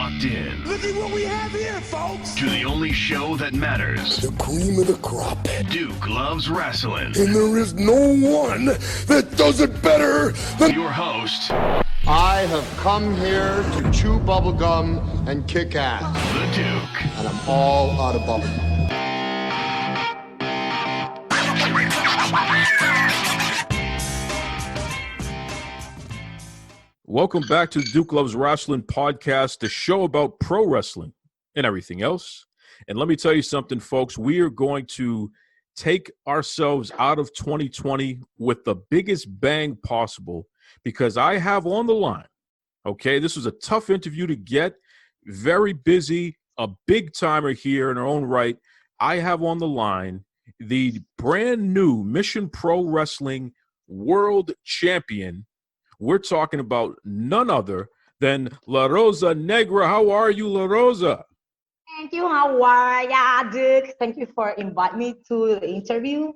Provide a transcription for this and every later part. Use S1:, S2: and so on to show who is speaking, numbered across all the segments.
S1: locked in.
S2: Look at what we have here, folks.
S1: To the only show that matters.
S2: The cream of the crop.
S1: Duke loves wrestling.
S2: And there is no one that does it better than
S1: your host.
S3: I have come here to chew bubblegum and kick ass.
S1: The Duke.
S3: And I'm all out of bubblegum.
S4: Welcome back to the Duke Loves Rasslin podcast, the show about pro wrestling and everything else. And let me tell you something, folks. We are going to take ourselves out of 2020 with the biggest bang possible because I have on the line, okay, this was a tough interview to get, very busy, a big timer here in her own right. I have on the line the brand new Mission Pro Wrestling World Champion. We're talking about none other than Rosa Negra. How are you, Rosa?
S5: Thank you. How are ya, Duke? Thank you for inviting me to the interview.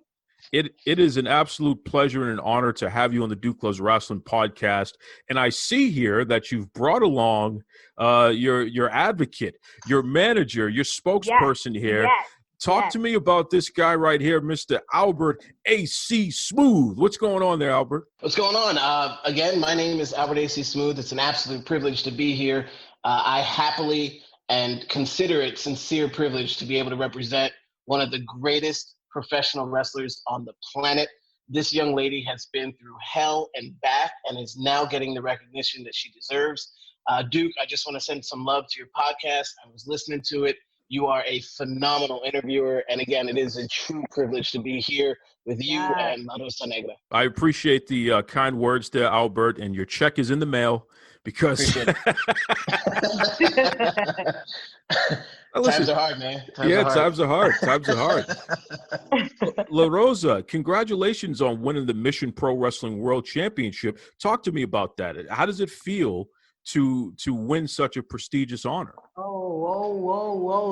S4: It is an absolute pleasure and an honor to have you on the Duke Loves Wrestling podcast. And I see here that you've brought along your advocate, your manager, your spokesperson here.
S5: Yes.
S4: Talk to me about this guy right here, Mr. Albert A.C. Smooth. What's going on there, Albert?
S6: What's going on? Again, my name is Albert A.C. Smooth. It's an absolute privilege to be here. I happily and consider it sincere privilege to be able to represent one of the greatest professional wrestlers on the planet. This young lady has been through hell and back and is now getting the recognition that she deserves. Duke, I just want to send some love to your podcast. I was listening to it. You are a phenomenal interviewer. And again, it is a true privilege to be here with you and Rosa Negra.
S4: I appreciate the kind words there, Albert, and your check is in the mail because
S6: Times are hard, man.
S4: Times are hard. La Rosa, congratulations on winning the Mission Pro Wrestling World Championship. Talk to me about that. How does it feel to win such a prestigious honor?
S5: Whoa.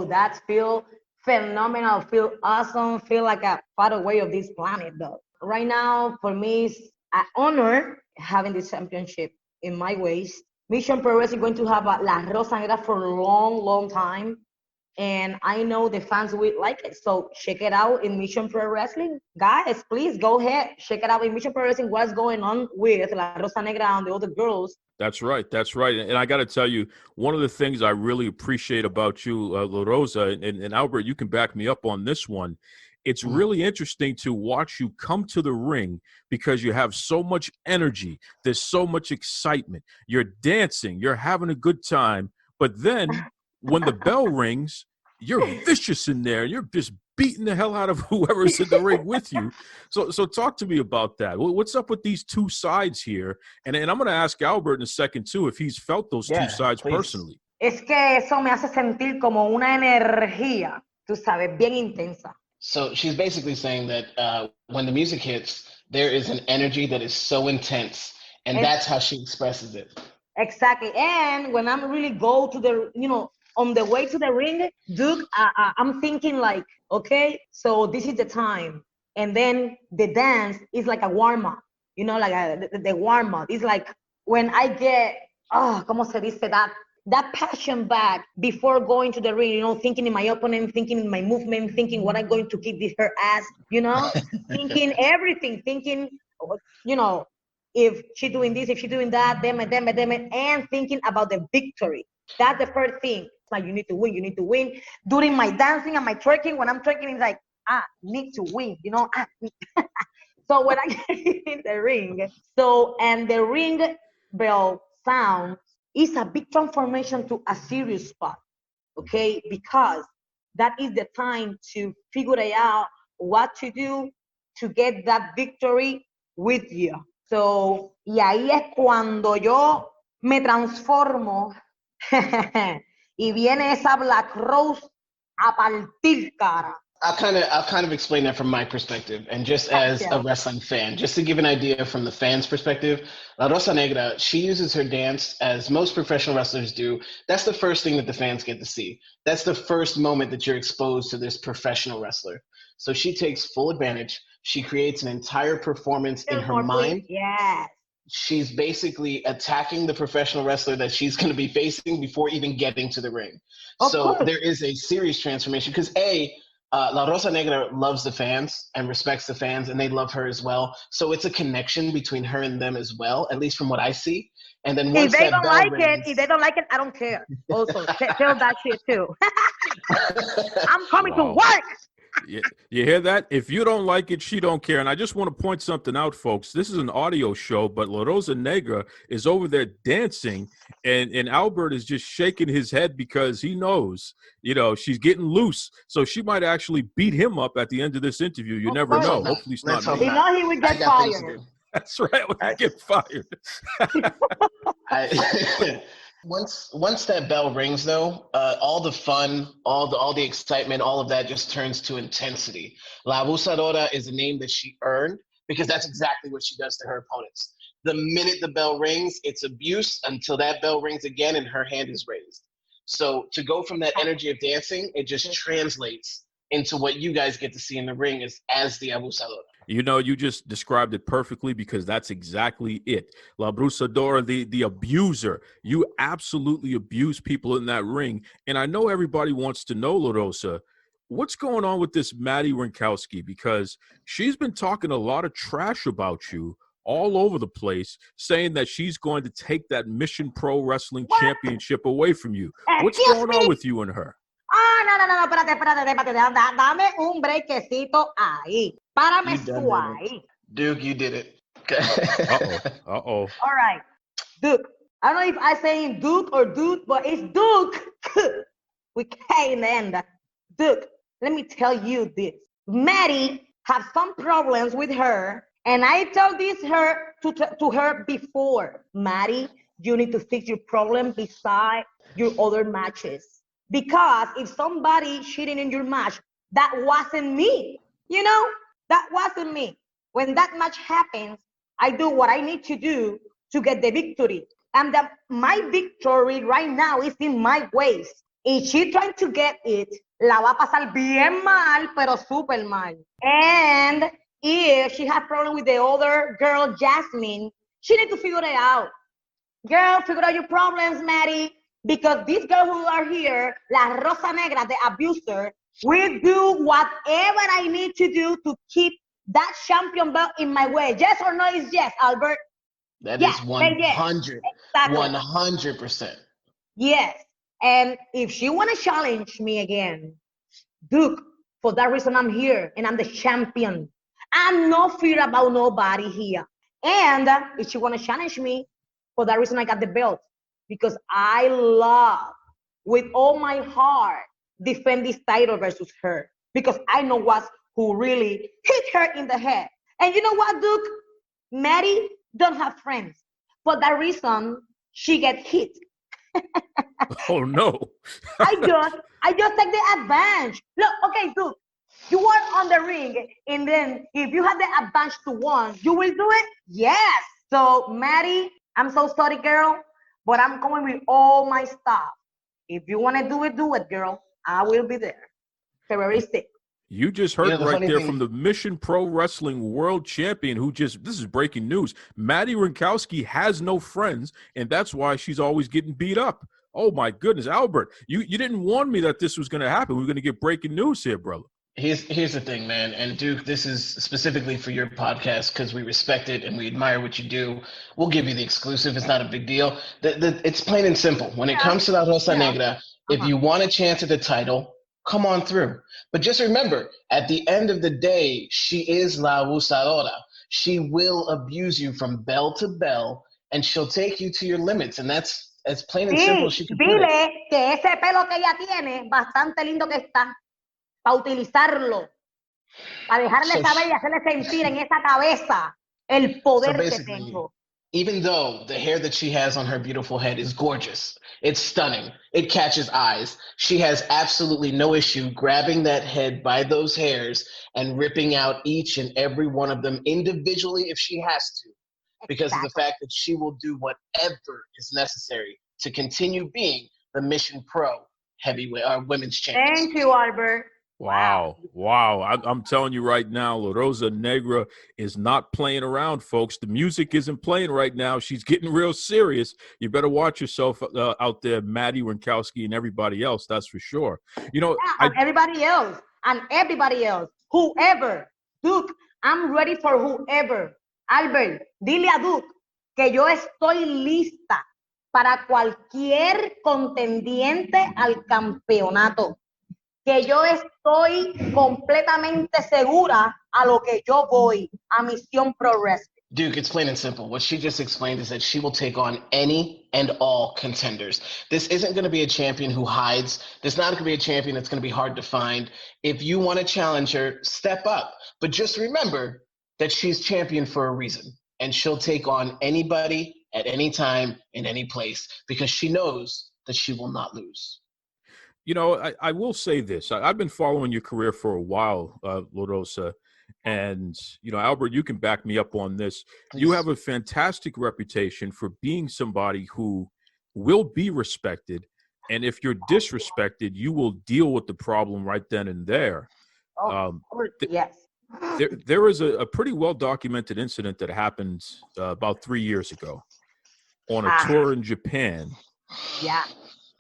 S5: That feel phenomenal, feel awesome, feel like a far away of this planet, though. Right now, for me, it's an honor having this championship in my waist. Mission Pro Wrestling is going to have La Rosa Negra for a long time. And I know the fans will like it. So check it out in Mission Pro Wrestling. Guys, please go ahead. Check it out in Mission Pro Wrestling. What's going on with La Rosa Negra and the other girls.
S4: That's right. And I got to tell you, one of the things I really appreciate about you, La Rosa, and Albert, you can back me up on this one. It's really interesting to watch you come to the ring because you have so much energy. There's so much excitement. You're dancing. You're having a good time. But then when the bell rings, you're vicious in there. You're just beating the hell out of whoever's in the ring with you. So talk to me about that. What's up with these two sides here? And I'm going to ask Albert in a second, too, if he's felt those two sides personally.
S5: Es que eso me hace sentir como una energía, tú sabes, bien intensa.
S6: So she's basically saying that when the music hits, there is an energy that is so intense, and that's how she expresses it.
S5: Exactly. And when I'm really go to the, on the way to the ring, Duke, I'm thinking like, okay, so this is the time. And then the dance is like a warm-up, like the warm-up. It's like when I get, ¿cómo se dice that passion back before going to the ring, thinking in my opponent, thinking in my movement, thinking what I'm going to kick her ass, thinking everything, thinking, if she's doing this, if she's doing that, damn it, and thinking about the victory. That's the first thing. It's like, you need to win. During my dancing and my twerking, when I'm twerking, it's like, need to win, So when I get in the ring, and the ring bell sound is a big transformation to a serious spot, okay? Because that is the time to figure out what to do to get that victory with you. So, y ahí es cuando yo me transformo y viene esa Black Rose a partir cara.
S6: I'll kind of explain that from my perspective, and just as a wrestling fan, just to give an idea from the fans' perspective, La Rosa Negra, she uses her dance as most professional wrestlers do. That's the first thing that the fans get to see. That's the first moment that you're exposed to this professional wrestler. So she takes full advantage. She creates an entire performance in her mind.
S5: Yes.
S6: she's basically attacking the professional wrestler that she's going to be facing before even getting to the ring.
S5: Of
S6: So
S5: course.
S6: there is a serious transformation because La Rosa Negra loves the fans and respects the fans, and they love her as well. So it's a connection between her and them as well, at least from what I see. And then once
S5: If they
S6: that
S5: don't
S6: bell
S5: like
S6: rings,
S5: it, I don't care. Also, tell that shit too. I'm coming to
S4: Wow.
S5: work.
S4: You hear that? If you don't like it, she don't care. And I just want to point something out, folks. This is an audio show, but La Rosa Negra is over there dancing, and Albert is just shaking his head because he knows, she's getting loose. So she might actually beat him up at the end of this interview. You
S5: Of
S4: never
S5: course.
S4: know.
S6: Let's hope not.
S4: Hopefully it's
S6: Let's
S4: not
S6: hope
S4: me.
S5: You
S6: not.
S5: know he would
S6: I
S5: get
S6: got things to
S5: fired.
S6: do.
S4: That's right. When you get fired.
S6: Once that bell rings, though, all the fun, all the excitement, all of that just turns to intensity. La Abusadora is a name that she earned because that's exactly what she does to her opponents. The minute the bell rings, it's abuse until that bell rings again and her hand is raised. So to go from that energy of dancing, it just translates into what you guys get to see in the ring as the Abusadora.
S4: You just described it perfectly because that's exactly it. La Brusadora, the abuser. You absolutely abuse people in that ring. And I know everybody wants to know, La Rosa, what's going on with this Maddie Rinkowski? Because she's been talking a lot of trash about you all over the place, saying that she's going to take that Mission Pro Wrestling Championship away from you. What's
S5: Excuse
S4: going
S5: me?
S4: on with you and her?
S5: No, espérate. Dame un brequecito ahí. Párame
S6: You done
S5: tú
S6: did it.
S5: ahí.
S6: Duke, you did it.
S4: Uh-oh.
S5: All right. Duke. I don't know if I saying Duke or Duke, but it's Duke. We K in the end. Duke, let me tell you this. Maddie have some problems with her, and I told this her to her before. Maddie, you need to fix your problem beside your other matches. Because if somebody cheating in your match, that wasn't me. That wasn't me. When that match happens, I do what I need to do to get the victory. And my victory right now is in my ways. If she trying to get it, la va a pasar bien mal, pero super mal. And if she has problem with the other girl, Jasmine, she need to figure it out. Girl, figure out your problems, Maddie. Because these girls who are here, La Rosa Negra, the abuser, will do whatever I need to do to keep that champion belt in my way. Yes or no is yes, Albert?
S6: That
S5: Yes,
S6: is 100,
S5: exactly.
S6: 100%.
S5: Yes. And if she want to challenge me again, Duke, for that reason I'm here and I'm the champion. I'm no fear about nobody here. And if she want to challenge me, for that reason I got the belt. Because I love, with all my heart, defend this title versus her. Because I know who really hit her in the head. And you know what, Duke? Maddie don't have friends. For that reason, she gets hit.
S4: Oh, no.
S5: I just take the advantage. Look, okay, Duke, you are on the ring, and then if you have the advantage to win, you will do it? Yes. So, Maddie, I'm so sorry, girl, but I'm going with all my stuff. If you want to do it, girl. I will be there. February 6th.
S4: You just heard
S6: the
S4: right
S6: funny
S4: there
S6: thing-
S4: from the Mission Pro Wrestling World Champion this is breaking news. Maddie Rinkowski has no friends, and that's why she's always getting beat up. Oh, my goodness. Albert, you didn't warn me that this was going to happen. We're going to get breaking news here, brother.
S6: Here's the thing, man. And Duke, this is specifically for your podcast because we respect it and we admire what you do. We'll give you the exclusive. It's not a big deal. It's plain and simple. When it comes to La Rosa Negra, if you want a chance at the title, come on through. But just remember, at the end of the day, she is La Abusadora. She will abuse you from bell to bell, and she'll take you to your limits. And that's as plain and simple as she can put it.
S5: Dile que ese pelo que ella tiene, bastante lindo que está, para utilizarlo, para dejarle saber y hacerle sentir en esa cabeza el poder que tengo.
S6: Even though the hair that she has on her beautiful head is gorgeous, it's stunning, it catches eyes, she has absolutely no issue grabbing that head by those hairs and ripping out each and every one of them individually if she has to, because of the fact that she will do whatever is necessary to continue being the Mission Pro heavyweight women's champion.
S5: Thank you, Albert.
S4: Wow. I'm telling you right now, Rosa Negra is not playing around, folks. The music isn't playing right now. She's getting real serious. You better watch yourself out there, Maddie Winkowski and everybody else. That's for sure. You know,
S5: Yeah, and everybody else, whoever. Duke, I'm ready for whoever. Albert, dile a Duke que yo estoy lista para cualquier contendiente al campeonato. Que yo estoy completamente segura a lo que yo voy, a Misión Pro Wrestling.
S6: Duke, it's plain and simple. What she just explained is that she will take on any and all contenders. This isn't going to be a champion who hides. This is not going to be a champion that's going to be hard to find. If you want to challenge her, step up. But just remember that she's champion for a reason. And she'll take on anybody at any time in any place because she knows that she will not lose.
S4: You know, I will say this. I've been following your career for a while, LaRosa. And, you know, Albert, you can back me up on this.
S6: Please.
S4: You have a fantastic reputation for being somebody who will be respected. And if you're disrespected, you will deal with the problem right then and there.
S5: Yes.
S4: There is a pretty well-documented incident that happened about 3 years ago on a tour in Japan.
S5: Yeah.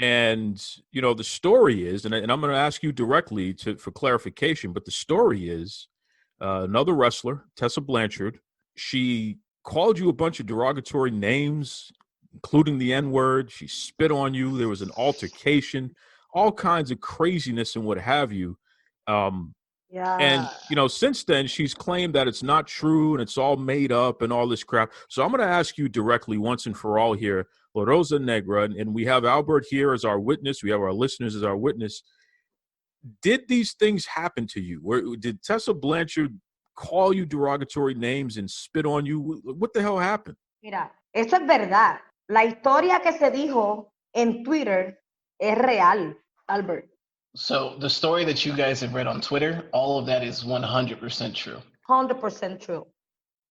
S4: And, you know, the story is, and I'm going to ask you directly for clarification, but the story is another wrestler, Tessa Blanchard, she called you a bunch of derogatory names, including the N-word. She spit on you. There was an altercation, all kinds of craziness and what have you.
S5: Yeah.
S4: And, you know, since then, she's claimed that it's not true and it's all made up and all this crap. So I'm going to ask you directly once and for all here, Rosa Negra, and we have Albert here as our witness. We have our listeners as our witness. Did these things happen to you? Did Tessa Blanchard call you derogatory names and spit on you? What the hell happened?
S5: Mira, eso es verdad. La historia que se dijo en Twitter es real, Albert.
S6: So the story that you guys have read on Twitter, all of that is 100% true.
S5: 100% true.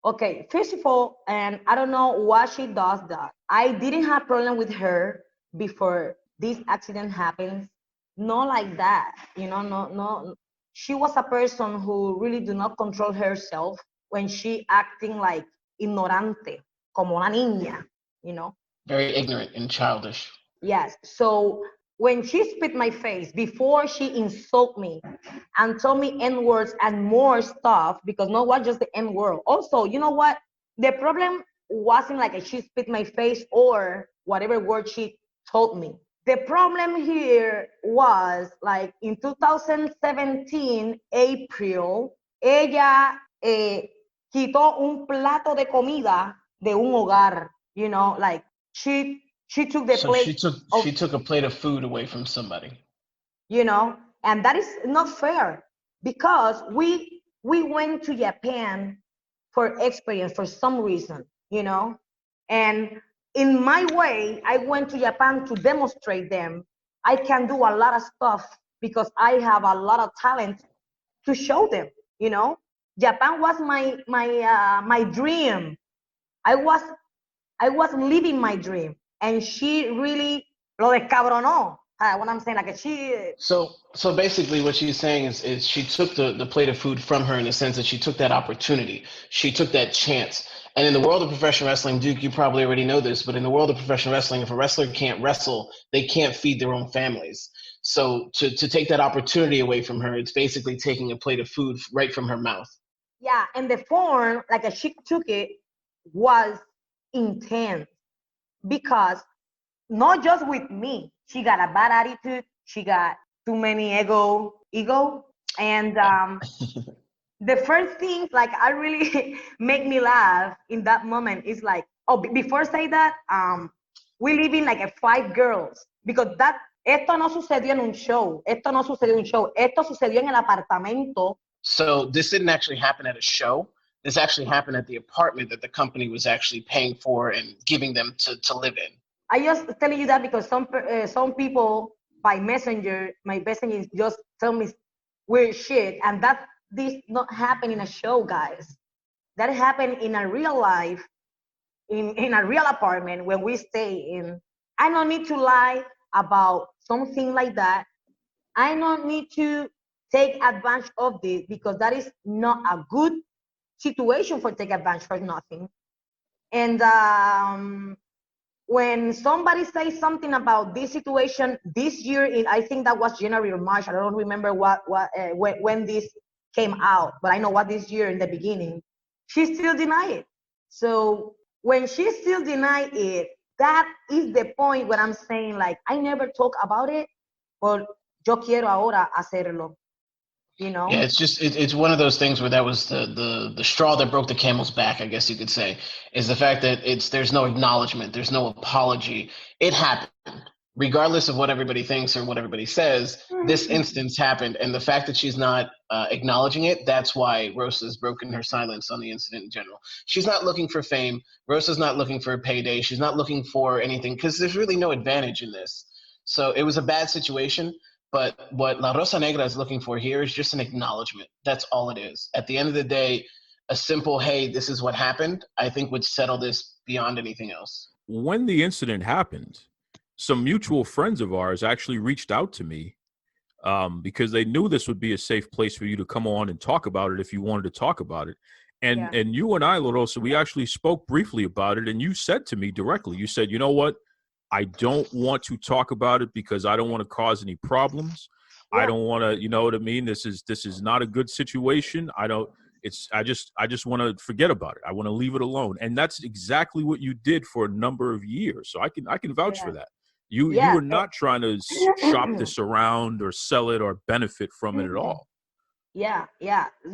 S5: Okay, first of all, and I don't know why she does that. I didn't have problem with her before this accident happens. Not like that, you know, no. She was a person who really do not control herself when she acting like ignorante, como una niña, you know.
S6: Very ignorant and childish.
S5: Yes, so when she spit my face, before she insult me and told me N-words and more stuff, because not was just the N-word. Also, you know what? The problem wasn't like she spit my face or whatever word she told me. The problem here was like in 2017, April, ella quitó un plato de comida de un hogar, you know, like she took the plate.
S6: She took a plate of food away from somebody.
S5: You know, and that is not fair because we went to Japan for experience for some reason, you know, and in my way, I went to Japan to demonstrate them. I can do a lot of stuff because I have a lot of talent to show them, you know. Japan was my dream. I was living my dream. And she really lo descabronó. What I'm saying, like she.
S6: So basically, what she's saying is she took the plate of food from her in the sense that she took that opportunity, she took that chance. And in the world of professional wrestling, Duke, you probably already know this, but in the world of professional wrestling, if a wrestler can't wrestle, they can't feed their own families. So to take that opportunity away from her, it's basically taking a plate of food right from her mouth.
S5: Yeah, and the form, like she took it, was intense. Because not just with me, she got a bad attitude, she got too many ego, and the first thing, like, I really make me laugh in that moment is like, before say that, we live in like 5 girls, because esto no sucedió en un show, esto sucedió en el apartamento.
S6: So this didn't actually happen at a show. This actually happened at the apartment that the company was actually paying for and giving them to live in.
S5: I just telling you that because some people by messenger, my messengers just tell me weird shit, and this not happen in a show, guys. That happened in a real life, in a real apartment when we stay in. I don't need to lie about something like that. I don't need to take advantage of this, because that is not a good situation for take advantage for nothing. And when somebody says something about this situation this year, I think that was January or March. I don't remember when this came out, but I know what this year in the beginning, she still denied it. So when she still denied it, that is the point where I'm saying, like, I never talk about it, but yo quiero ahora hacerlo. You know?
S6: Yeah, it's one of those things where that was the straw that broke the camel's back, I guess you could say, is the fact that there's no acknowledgement, there's no apology. It happened. Regardless of what everybody thinks or what everybody says, this instance happened. And the fact that she's not acknowledging it, that's why Rosa's broken her silence on the incident in general. She's not looking for fame. Rosa's not looking for a payday. She's not looking for anything, because there's really no advantage in this. So it was a bad situation. But what La Rosa Negra is looking for here is just an acknowledgement. That's all it is. At the end of the day, a simple, hey, this is what happened, I think would settle this beyond anything else.
S4: When the incident happened, some mutual friends of ours actually reached out to me because they knew this would be a safe place for you to come on and talk about it if you wanted to talk about it. And you and I, La Rosa, we actually spoke briefly about it, and you said to me directly, you said, you know what? I don't want to talk about it because I don't want to cause any problems. Yeah. I don't want to, you know what I mean? This is not a good situation. I just want to forget about it. I want to leave it alone. And that's exactly what you did for a number of years. So I can vouch for that. You were not trying to shop this around or sell it or benefit from it at all.
S5: Yeah.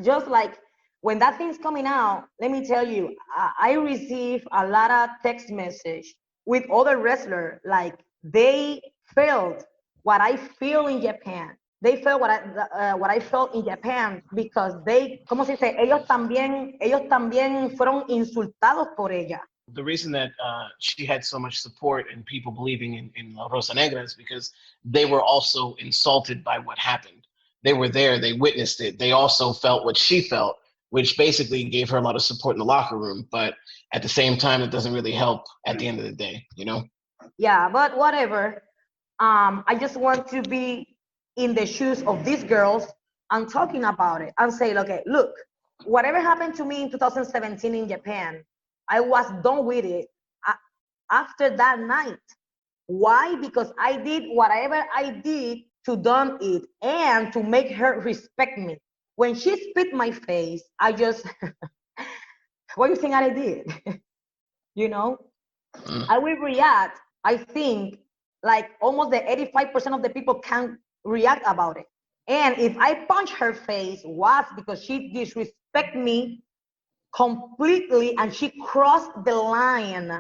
S5: Just like when that thing's coming out, let me tell you, I receive a lot of text message with other wrestlers, like they felt what I feel in Japan. They felt what I felt in Japan because they, ¿cómo se dice? Ellos también fueron insultados por ella.
S6: The reason that she had so much support and people believing in La Rosa Negra is because they were also insulted by what happened. They were there, they witnessed it. They also felt what she felt, which basically gave her a lot of support in the locker room. But at the same time, it doesn't really help at the end of the day, you know?
S5: Yeah, but whatever. I just want to be in the shoes of these girls and talking about it and say, okay, look, whatever happened to me in 2017 in Japan, I was done with it after that night. Why? Because I did whatever I did to done it and to make her respect me. When she spit my face, I just, what do you think I did? You know, I will react. I think like almost the 85% of the people can react about it. And if I punch her face, was because she disrespect me completely and she crossed the line.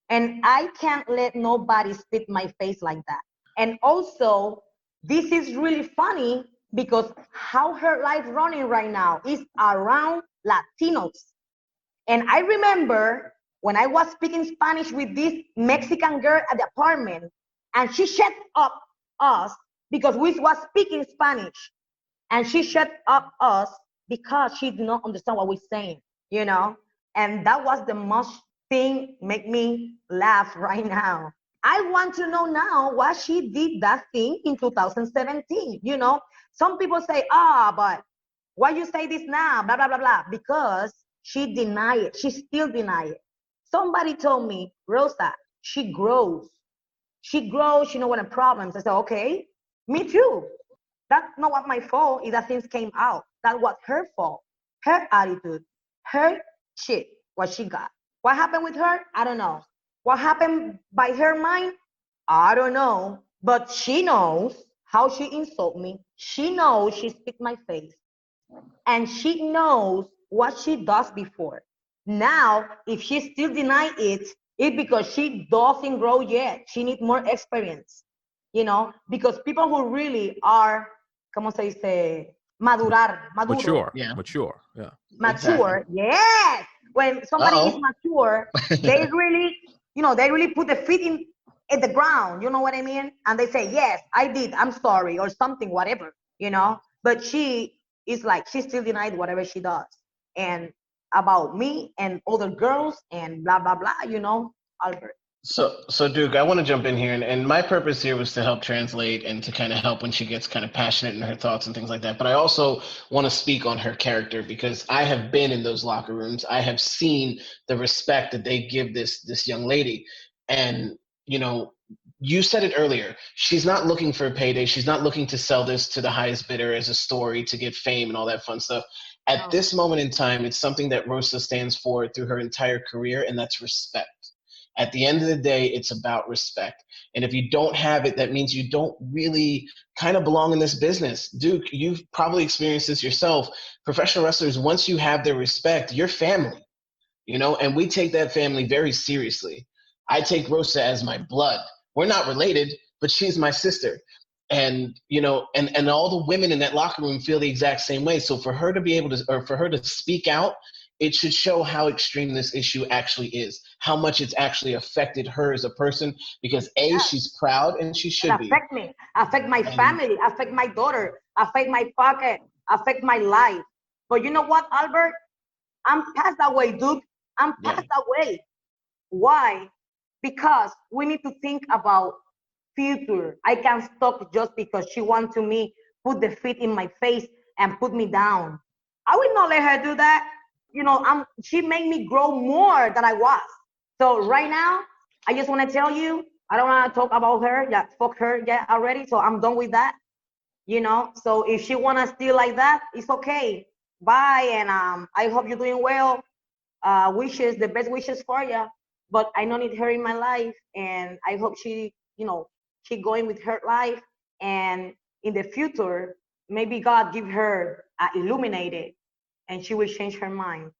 S5: And I can't let nobody spit my face like that. And also, this is really funny because how her life running right now is around Latinos. And I remember when I was speaking Spanish with this Mexican girl at the apartment, and she shut up us because we was speaking Spanish. And she shut up us because she did not understand what we're saying, you know? And that was the most thing make me laugh right now. I want to know now why she did that thing in 2017, you know? Some people say, but why you say this now, blah, blah, blah, blah, because she denied it. She still denied it. Somebody told me, Rosa, she grows. She grows, she knows what her problems. I said, okay, me too. That's not what my fault if that things came out. That was her fault, her attitude, her shit, what she got. What happened with her? I don't know. What happened by her mind? I don't know. But she knows how she insulted me. She knows she spit my face. And she knows what she does before. Now, if she still denies it, it's because she doesn't grow yet. She needs more experience, you know, because people who really are, ¿cómo se dice? Maduro.
S4: Mature, yeah.
S5: Mature, yes. When somebody is mature, they really, you know, they really put the feet in the ground, you know what I mean? And they say, yes, I did, I'm sorry, or something, whatever, you know? But she is like, she still denied whatever she does. And about me and other girls and blah, blah, blah, you know, Albert.
S6: So Duke, I want to jump in here, and my purpose here was to help translate and to kind of help when she gets kind of passionate in her thoughts and things like that. But I also want to speak on her character because I have been in those locker rooms. I have seen the respect that they give this young lady, and you know, you said it earlier. She's not looking for a payday. She's not looking to sell this to the highest bidder as a story to get fame and all that fun stuff. At
S5: No.
S6: this moment in time, it's something that Rosa stands for through her entire career, and that's respect. At the end of the day, it's about respect. And if you don't have it, that means you don't really kind of belong in this business. Duke, you've probably experienced this yourself. Professional wrestlers, once you have their respect, you're family, you know, and we take that family very seriously. I take Rosa as my blood. We're not related, but she's my sister. And, you know, and all the women in that locker room feel the exact same way. So for her to be able to, or for her to speak out, it should show how extreme this issue actually is, how much it's actually affected her as a person, because A, she's proud and she should be.
S5: Affect me, affect my family, affect my daughter, affect my pocket, affect my life. But you know what, Albert? I'm past that way, dude. I'm past that way. Why? Because we need to think about future. I can't stop just because she wants to me put the feet in my face and put me down. I will not let her do that. You know, she made me grow more than I was. So right now, I just want to tell you, I don't want to talk about her. Yeah, fuck her yeah, already. So I'm done with that. You know, so if she want to still like that, it's okay. Bye. And I hope you're doing well. Wishes, the best wishes for you. But I don't need her in my life. And I hope she, you know, she going with her life. And in the future, maybe God give her illuminated and she will change her mind,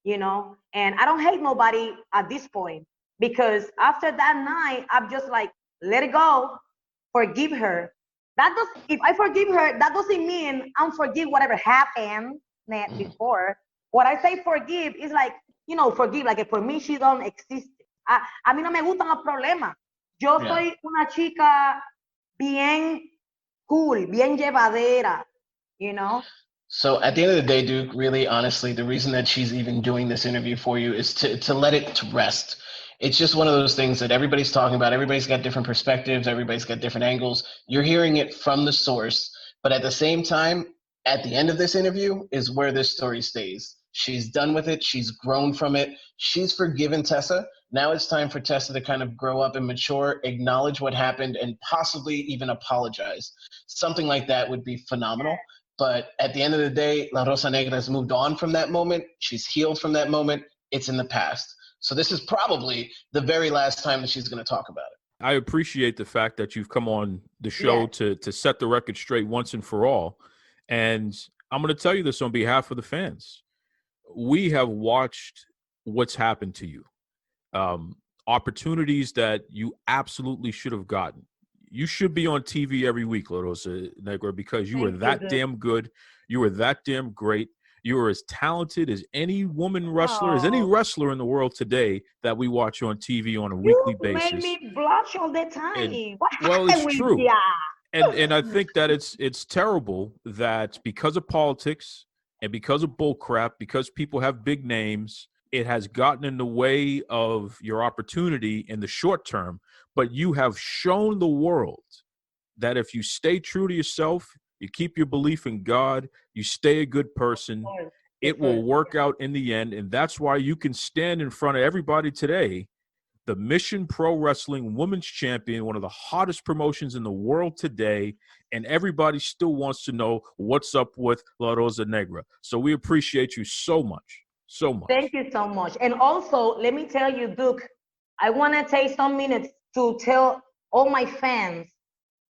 S5: you know? And I don't hate nobody at this point because after that night, I'm just like, let it go, forgive her. If I forgive her, that doesn't mean I'm forgive whatever happened before. What I say forgive is like, you know, forgive, like for me, she don't exist. A mí no me gustan los problemas. Yo soy una chica bien cool, bien llevadera, you know?
S6: So at the end of the day, Duke, really honestly, the reason that she's even doing this interview for you is to let it to rest. It's just one of those things that everybody's talking about. Everybody's got different perspectives. Everybody's got different angles. You're hearing it from the source. But at the same time, at the end of this interview is where this story stays. She's done with it. She's grown from it. She's forgiven Tessa. Now it's time for Tessa to kind of grow up and mature, acknowledge what happened, and possibly even apologize. Something like that would be phenomenal. But at the end of the day, La Rosa Negra has moved on from that moment. She's healed from that moment. It's in the past. So this is probably the very last time that she's going to talk about it.
S4: I appreciate the fact that you've come on the show to set the record straight once and for all. And I'm going to tell you this on behalf of the fans. We have watched what's happened to you. Opportunities that you absolutely should have gotten. You should be on TV every week, La Rosa Negra, because you were that damn good. You were that damn great. You were as talented as any woman wrestler, as any wrestler in the world today that we watch on TV on a weekly basis.
S5: You made me blush all the time.
S4: Well, it's true. And I think that it's terrible that because of politics and because of bullcrap, because people have big names, it has gotten in the way of your opportunity in the short term. But you have shown the world that if you stay true to yourself, you keep your belief in God, you stay a good person, it will work out in the end. And that's why you can stand in front of everybody today, the Mission Pro Wrestling Women's Champion, one of the hottest promotions in the world today, and everybody still wants to know what's up with La Rosa Negra. So we appreciate you so much, so much.
S5: Thank you so much. And also, let me tell you, Duke, I want to take some minutes to tell all my fans,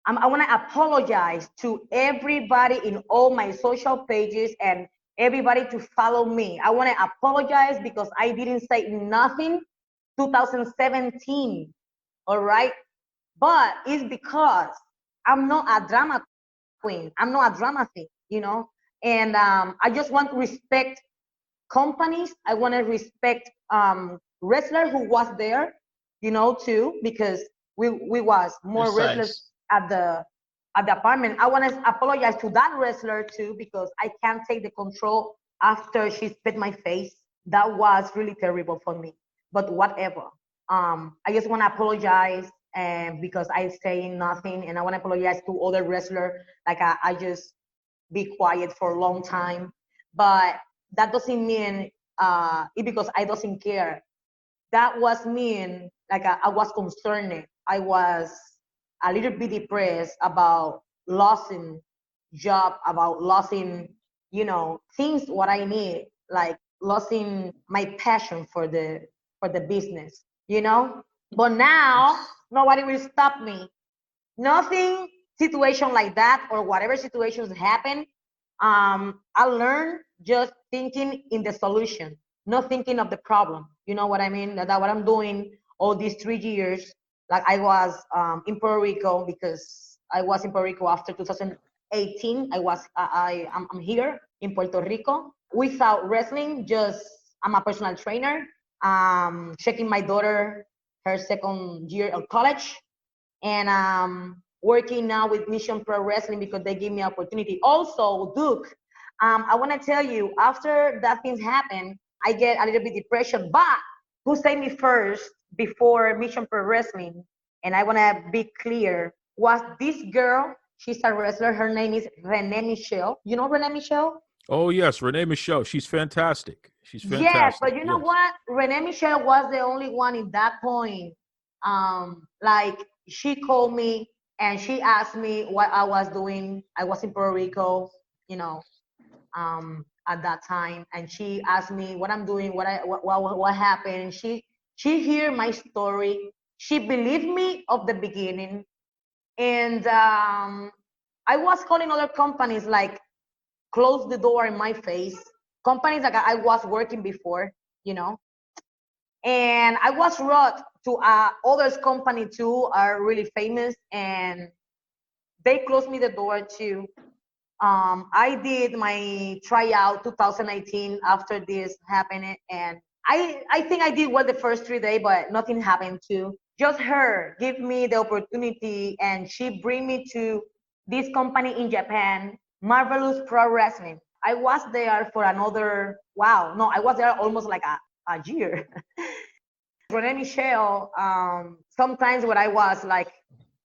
S5: I want to apologize to everybody in all my social pages and everybody to follow me. I want to apologize because I didn't say nothing 2017, all right? But it's because I'm not a drama queen. I'm not a drama thing, you know? And I just want to respect companies. I want to respect wrestler who was there, you know, too, because we was more wrestlers at the apartment. I want to apologize to that wrestler too, because I can't take the control after she spit my face. That was really terrible for me, but whatever. I just want to apologize and because I say nothing, and I want to apologize to other wrestlers. Like I just be quiet for a long time, but that doesn't mean it because I doesn't care. That was mean like I was concerned. I was a little bit depressed about losing job, about losing, things what I need, like losing my passion for the business, But now nobody will stop me. Nothing situation like that or whatever situations happen. I learned just thinking in the solution, not thinking of the problem. You know what I mean? That what I'm doing all these 3 years. Like I was in Puerto Rico because I was in Puerto Rico after 2018. I'm here in Puerto Rico without wrestling. Just I'm a personal trainer. Checking my daughter her second year of college, and working now with Mission Pro Wrestling because they give me opportunity. Also, Duke, I want to tell you, after that things happen, I get a little bit depression. But who saved me first before Mission Pro Wrestling? And I want to be clear, was this girl. She's a wrestler. Her name is Renee Michelle. You know Renee Michelle?
S4: Oh, yes, Renee Michelle. She's fantastic. She's fantastic.
S5: Yes, but you know what? Renee Michelle was the only one in that point. Like she called me and she asked me what I was doing. I was in Puerto Rico, at that time, and she asked me what I'm doing, what happened. She heard my story. She believed me of the beginning, and I was calling other companies like close the door in my face. Companies like I was working before, and I was brought to others company too, are really famous, and they closed me the door too. I did my tryout 2018 after this happened, and I think I did well the first 3 days, but nothing happened too. Just her give me the opportunity, and she bring me to this company in Japan, Marvelous Pro Wrestling. I was there for another, wow, no, I was there almost like a year. Renee Michelle, sometimes when I was like,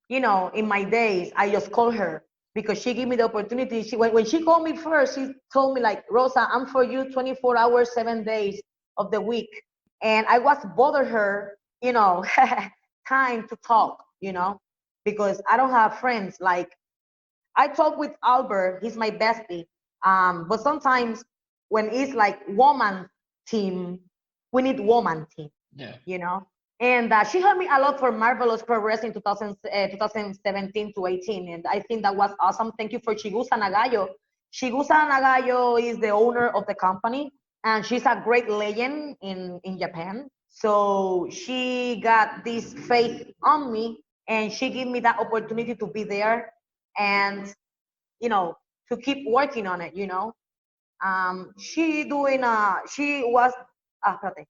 S5: in my days, I just call her because she gave me the opportunity. When she called me first, she told me like, Rosa, I'm for you 24 hours, 7 days of the week. And I was bother her, time to talk, because I don't have friends. Like I talk with Albert, he's my bestie. But sometimes when it's like woman team, we need woman team.
S6: Yeah.
S5: And she helped me a lot for Marvelous Pro Wrestling 2017 to 18. And I think that was awesome. Thank you for Chigusa Nagayo. Chigusa Nagayo is the owner of the company, and she's a great legend in Japan. So she got this faith on me, and she gave me that opportunity to be there and, to keep working on it, She was, espérate.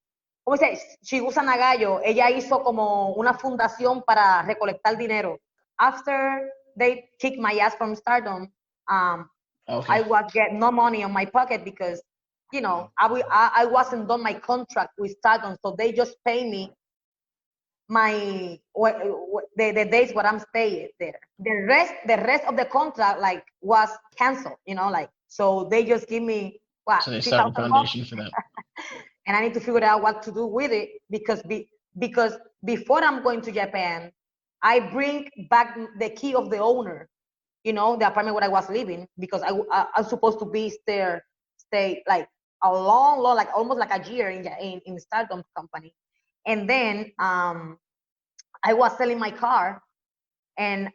S5: ¿Cómo se dice? Chigusa Nagayo, ella hizo como una fundación para recolectar dinero. After they kicked my ass from Stardom, I was getting no money on my pocket because, I wasn't done my contract with Stardom, so they just pay me the days when I'm staying there. The rest of the contract like was canceled, so they just give me what?
S6: So they start a foundation for that.
S5: And I need to figure out what to do with it because before I'm going to Japan, I bring back the key of the owner, the apartment where I was living, because I'm supposed to be stay like a long, like almost like a year in Stardom company. And then I was selling my car, and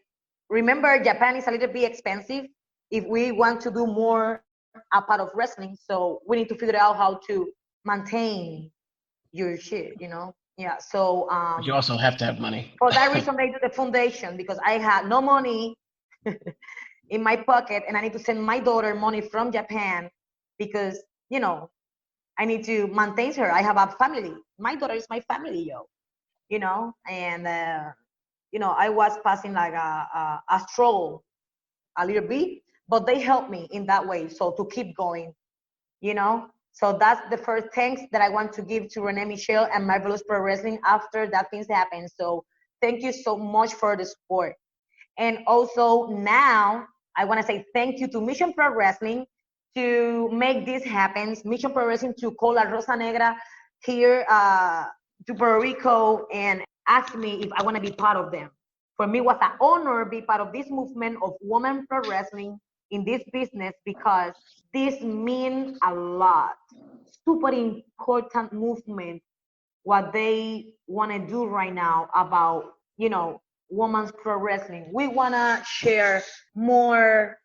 S5: remember Japan is a little bit expensive if we want to do more a part of wrestling. So we need to figure out how to maintain your shit, Yeah. So
S6: But you also have to have money.
S5: For that reason, they do the foundation because I had no money in my pocket, and I need to send my daughter money from Japan because I need to maintain her. I have a family. My daughter is my family, and I was passing like a struggle a little bit, but they helped me in that way. So to keep going, So that's the first thanks that I want to give to Renee Michelle and Marvelous Pro Wrestling after that things happened. So thank you so much for the support. And also now I want to say thank you to Mission Pro Wrestling to make this happen. Mission Pro Wrestling to call a Rosa Negra here to Puerto Rico and ask me if I want to be part of them. For me, it was an honor to be part of this movement of women pro wrestling in this business because this means a lot. Super important movement, what they want to do right now about, women's pro wrestling. We want to share more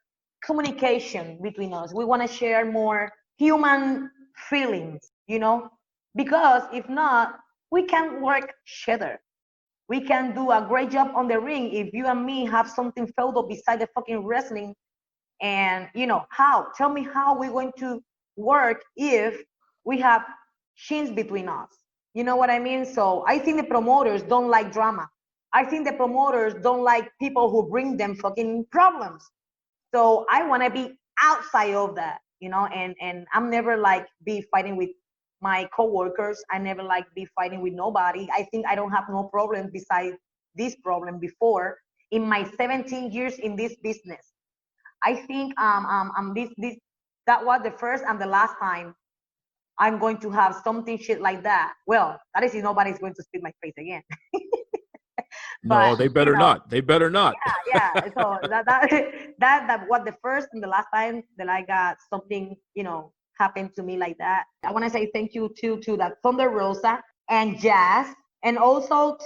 S5: communication between us. We want to share more human feelings, because if not, we can't work together. We can do a great job on the ring if you and me have something felt up beside the fucking wrestling. And how? Tell me how we're going to work if we have shins between us. You know what I mean? So I think the promoters don't like drama. I think the promoters don't like people who bring them fucking problems. So I want to be outside of that, and I'm never like be fighting with my coworkers. I never like be fighting with nobody. I think I don't have no problem besides this problem before in my 17 years in this business. I think this that was the first and the last time I'm going to have something shit like that. Well, that is if nobody's going to spit my face again.
S4: No, they better not. They better not.
S5: Yeah. So that was the first and the last time that I got something, happened to me like that. I want to say thank you to that Thunder Rosa and Jazz, and also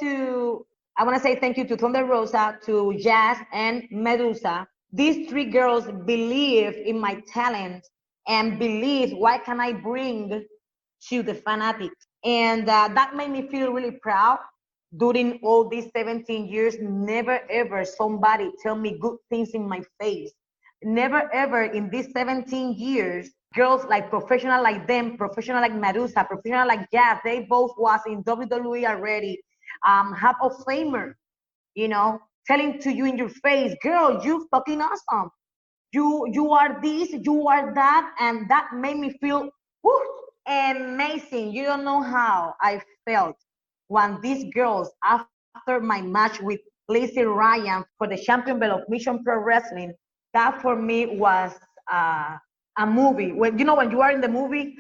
S5: I want to say thank you to Thunder Rosa, to Jazz and Madusa. These three girls believe in my talent and believe what can I bring to the fanatics, and that made me feel really proud. During all these 17 years, never ever somebody tell me good things in my face. Never ever in these 17 years, girls like professional like them, professional like Madusa, professional like Jazz, they both was in WWE already, Hall of Famer, telling to you in your face, girl, you fucking awesome. You are this, you are that, and that made me feel amazing. You don't know how I felt when these girls, after my match with Lacey Ryan for the champion belt of Mission Pro Wrestling, that for me was a movie. When you are in the movie,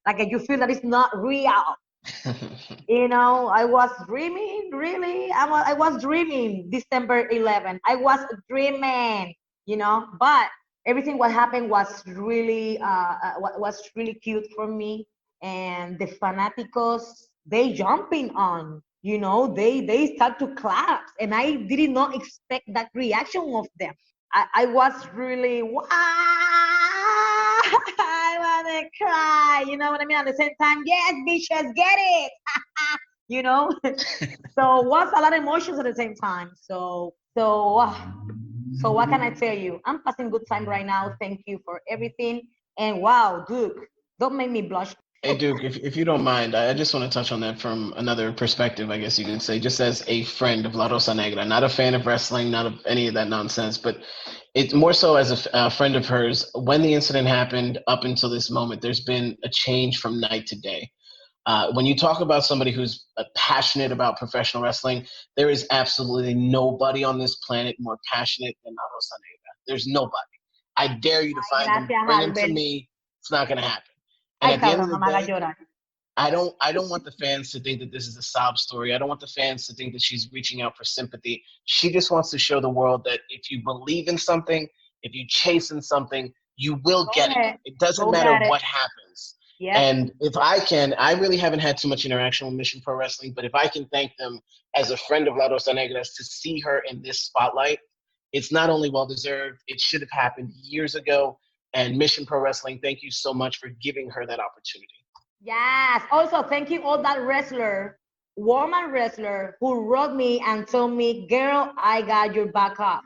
S5: like you feel that it's not real. I was dreaming, really. I was dreaming December 11. I was dreaming, but everything what happened was really cute for me. And the fanaticos, they jumping on, they start to clap, and I did not expect that reaction of them. I was really, wow, I want to cry, you know what I mean? At the same time, yes, bitches, get it, So was a lot of emotions at the same time. So what can I tell you? I'm passing good time right now. Thank you for everything. And wow, Duke, don't make me blush.
S6: Hey, Duke, if you don't mind, I just want to touch on that from another perspective, I guess you can say, just as a friend of La Rosa Negra, not a fan of wrestling, not of any of that nonsense, but it's more so as a friend of hers. When the incident happened up until this moment, there's been a change from night to day. When you talk about somebody who's passionate about professional wrestling, there is absolutely nobody on this planet more passionate than La Rosa Negra. There's nobody. I dare you to find them, bring them to me. It's not going to happen. And at the end of the day, I don't want the fans to think that this is a sob story. I don't want the fans to think that she's reaching out for sympathy. She just wants to show the world that if you believe in something, if you chase in something, you will get it. It doesn't matter what happens. Yeah. And if I can, I really haven't had too much interaction with Mission Pro Wrestling, but if I can thank them as a friend of La Rosa Negra to see her in this spotlight, it's not only well-deserved, it should have happened years ago. And Mission Pro Wrestling, thank you so much for giving her that opportunity.
S5: Yes. Also, thank you all that woman wrestler who wrote me and told me, girl, I got your back up.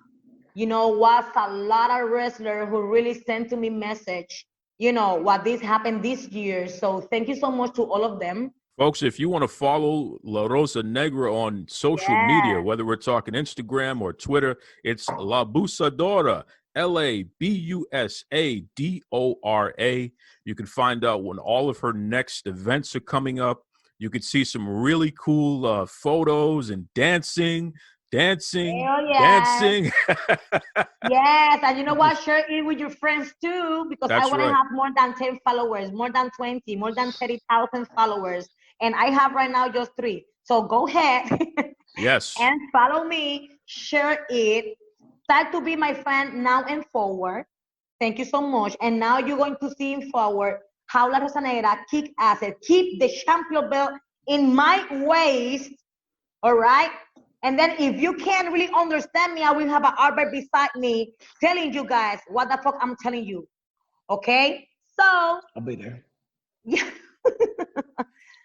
S5: Was a lot of wrestlers who really sent to me message, what this happened this year. So thank you so much to all of them.
S4: Folks, if you want to follow La Rosa Negra on social media, whether we're talking Instagram or Twitter, it's La Busadora. LABUSADORA. You can find out when all of her next events are coming up. You can see some really cool photos and dancing.
S5: Hell yes.
S4: Dancing.
S5: Yes, and you know what? Share it with your friends too, because I
S4: That's
S5: want to
S4: right.
S5: have more than 10 followers, more than 20, more than 30,000 followers. And I have right now just 3. So go ahead
S4: Yes.
S5: and follow me, share it, start to be my friend now and forward. Thank you so much. And now you're going to see in forward how La Rosa Negra kick ass, keep the champion belt in my waist, all right? And then if you can't really understand me, I will have an Albert beside me telling you guys what the fuck I'm telling you, okay? So.
S6: I'll be there.
S5: Yeah.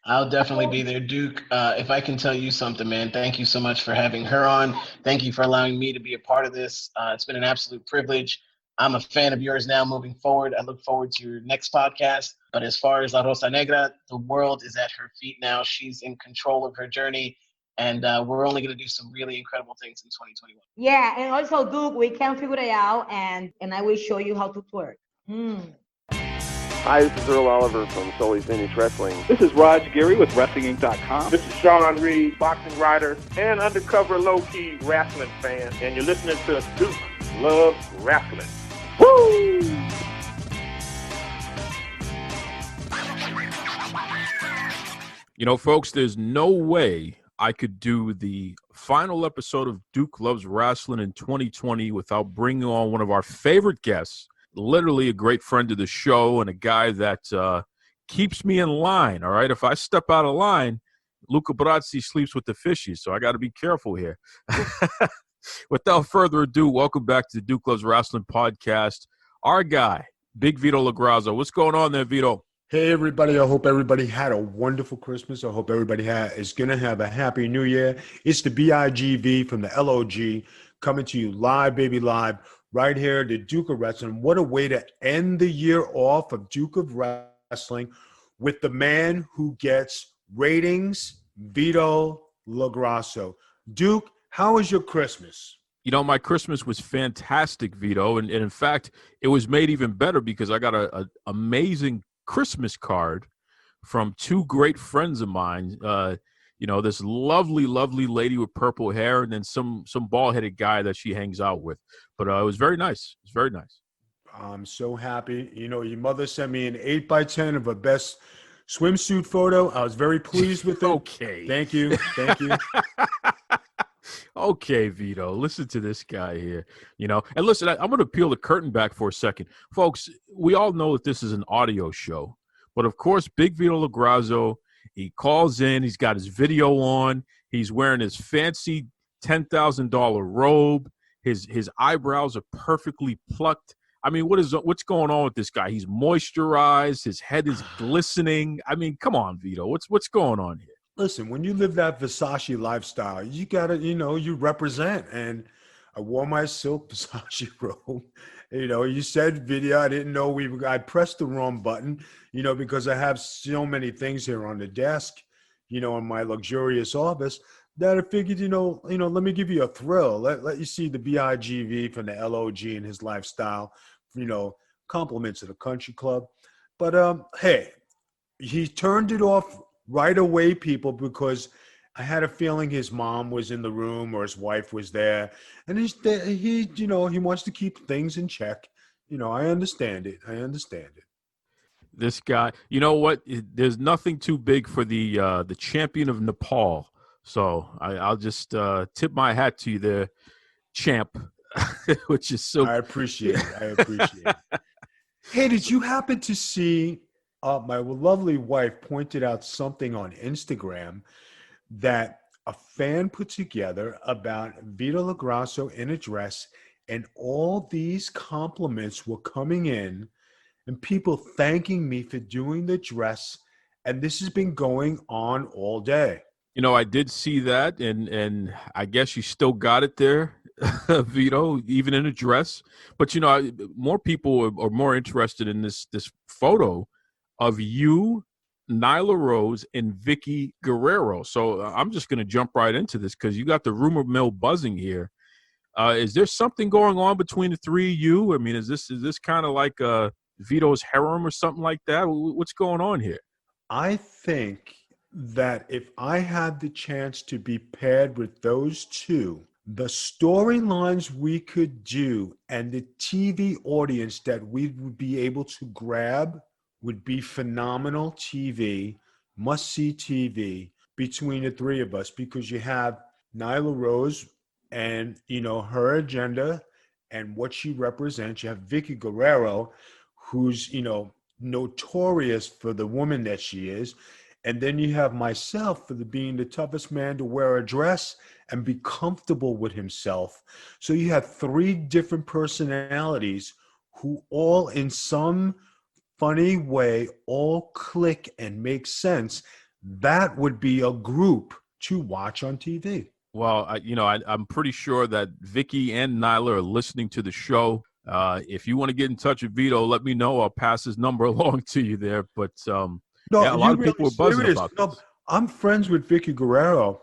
S6: I'll definitely be there, Duke. If I can tell you something, man, thank you so much for having her on. Thank you for allowing me to be a part of this. It's been an absolute privilege. I'm a fan of yours now moving forward. I look forward to your next podcast. But as far as La Rosa Negra, the world is at her feet now. She's in control of her journey. And we're only going to do some really incredible things in 2021.
S5: Yeah, and also, Duke, we can figure it out, and I will show you how to twerk.
S7: Hi, this is Earl Oliver from Sully Finish Wrestling.
S8: This is Raj Giri with WrestlingInc.com.
S9: This is Sean Reed, boxing writer and undercover low-key wrestling fan, and you're listening to Duke Loves Wrestling. Woo!
S4: You know, folks, there's no way I could do the final episode of Duke Loves Wrestling in 2020 without bringing on one of our favorite guests, literally a great friend of the show and a guy that keeps me in line, all right? If I step out of line, Luca Brasi sleeps with the fishies, so I got to be careful here. Without further ado, welcome back to the Duke Loves Wrestling podcast. Our guy, Big Vito LoGrasso. What's going on there, Vito?
S2: Hey, everybody. I hope everybody had a wonderful Christmas. I hope everybody is going to have a happy new year. It's the BIGV from the LOG coming to you live, baby, live, right here at the Duke of Wrestling. What a way to end the year off of Duke of Wrestling with the man who gets ratings, Vito LoGrasso. Duke, how was your Christmas?
S4: You know, my Christmas was fantastic, Vito. And in fact, it was made even better because I got an amazing Christmas card from 2 great friends of mine. You know, this lovely, lovely lady with purple hair and then some bald-headed guy that she hangs out with. But it was very nice. It was very nice.
S2: I'm so happy. You know, your mother sent me an 8x10 of a best swimsuit photo. I was very pleased with it.
S4: Okay.
S2: Thank you. Thank you.
S4: Okay, Vito, listen to this guy here, you know. And listen, I'm going to peel the curtain back for a second. Folks, we all know that this is an audio show. But, of course, Big Vito LoGrasso, he calls in. He's got his video on. He's wearing his fancy $10,000 robe. His eyebrows are perfectly plucked. I mean, what's going on with this guy? He's moisturized. His head is glistening. I mean, come on, Vito. What's going on here?
S2: Listen, when you live that Versace lifestyle, you got to, you represent. And I wore my silk Versace robe. You said video. I didn't know I pressed the wrong button, because I have so many things here on the desk, in my luxurious office that I figured, let me give you a thrill. Let you see the BIGV from the LOG and his lifestyle, compliments of the country club. But, hey, he turned it off right away, people, because I had a feeling his mom was in the room or his wife was there, and he wants to keep things in check. I understand it.
S4: This guy, you know what? There's nothing too big for the champion of Nepal. So I'll just tip my hat to you there, champ, which is so.
S2: I appreciate it. Hey, did you happen to see? My lovely wife pointed out something on Instagram that a fan put together about Vito LoGrasso in a dress, and all these compliments were coming in and people thanking me for doing the dress, and this has been going on all day.
S4: I did see that, and I guess you still got it there, Vito, even in a dress. But, more people are more interested in this photo of you, Nyla Rose, and Vickie Guerrero. So I'm just going to jump right into this because you got the rumor mill buzzing here. Is there something going on between the three of you? I mean, is this kind of like Vito's harem or something like that? What's going on here?
S2: I think that if I had the chance to be paired with those two, the storylines we could do and the TV audience that we would be able to grab would be phenomenal TV, must-see TV between the three of us, because you have Nyla Rose and, her agenda and what she represents. You have Vickie Guerrero, who's, notorious for the woman that she is. And then you have myself for being the toughest man to wear a dress and be comfortable with himself. So you have three different personalities who all in some funny way all click and make sense. That would be a group to watch on TV.
S4: Well, I'm pretty sure that Vickie and Nyla are listening to the show. If you want to get in touch with Vito, let me know. I'll pass his number along to you there. But a lot of people are buzzing about this.
S2: I'm friends with Vickie Guerrero,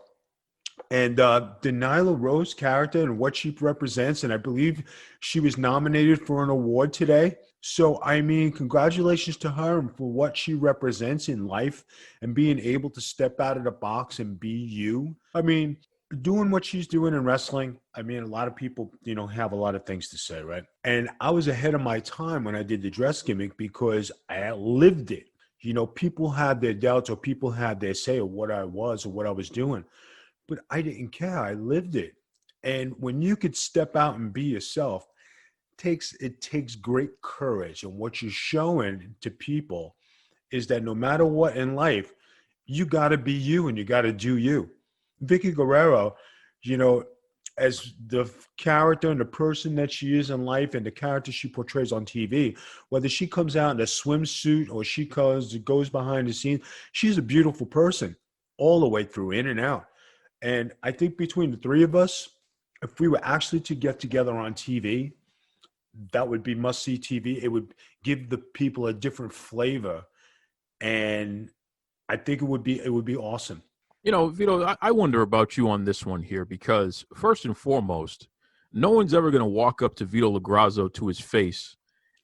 S2: and the Nyla Rose character and what she represents, and I believe she was nominated for an award today. So, I mean, congratulations to her and for what she represents in life and being able to step out of the box and be you. I mean, doing what she's doing in wrestling, I mean, a lot of people, have a lot of things to say, right? And I was ahead of my time when I did the dress gimmick because I lived it. People had their doubts or people had their say of what I was or what I was doing, but I didn't care. I lived it. And when you could step out and be yourself, it takes great courage. And what you're showing to people is that no matter what in life, you got to be you and you got to do you. Vickie Guerrero, as the character and the person that she is in life and the character she portrays on TV, whether she comes out in a swimsuit or she goes behind the scenes, she's a beautiful person all the way through, in and out. And I think between the three of us, if we were actually to get together on TV, that would be must-see TV. It would give the people a different flavor. And I think it would be awesome.
S4: Vito, I wonder about you on this one here because, first and foremost, no one's ever going to walk up to Vito LoGrasso to his face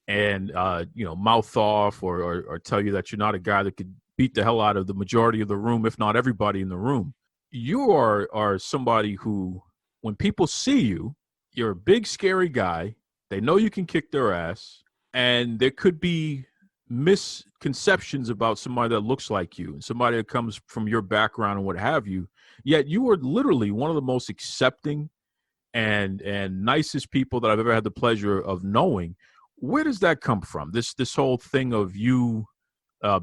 S4: and, mouth off or tell you that you're not a guy that could beat the hell out of the majority of the room, if not everybody in the room. You are somebody who, when people see you, you're a big, scary guy. They know you can kick their ass, and there could be misconceptions about somebody that looks like you and somebody that comes from your background and what have you. Yet you are literally one of the most accepting and nicest people that I've ever had the pleasure of knowing. Where does that come from? This whole thing of you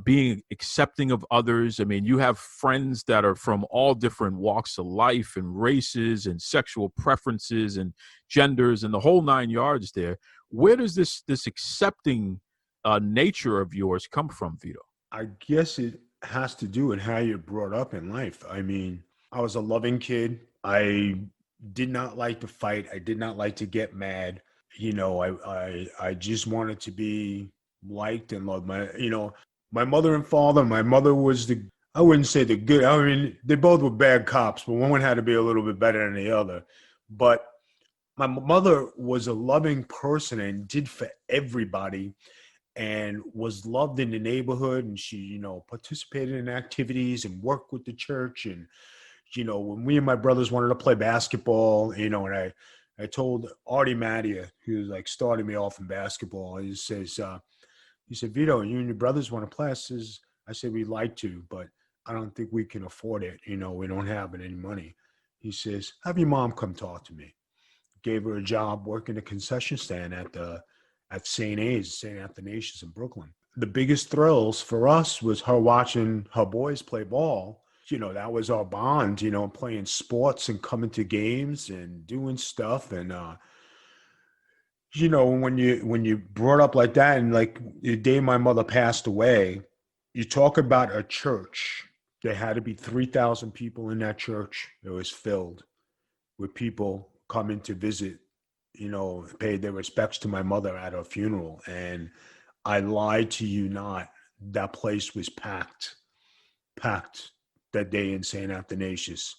S4: being accepting of others. I mean, you have friends that are from all different walks of life and races and sexual preferences and genders and the whole nine yards there. Where does this accepting nature of yours come from, Vito?
S2: I guess it has to do with how you're brought up in life. I mean, I was a loving kid. I did not like to fight. I did not like to get mad. I just wanted to be liked and loved. My mother and father, my mother was I wouldn't say the good. I mean, they both were bad cops, but one had to be a little bit better than the other. But my mother was a loving person and did for everybody, and was loved in the neighborhood, and she, participated in activities and worked with the church. And, when we and my brothers wanted to play basketball, and I told Artie Mattia, who was like starting me off in basketball, he said, Vito, you and your brothers want to play? I said, we'd like to, but I don't think we can afford it. We don't have any money. He says, have your mom come talk to me. Gave her a job working a concession stand at St. Athanasius in Brooklyn. The biggest thrills for us was her watching her boys play ball. That was our bond, playing sports and coming to games and doing stuff. And, when you brought up like that, and like the day my mother passed away, you talk about a church. There had to be 3,000 people in that church. It was filled with people coming to visit, paid their respects to my mother at her funeral. And I lied to you not, that place was packed that day in St. Athanasius.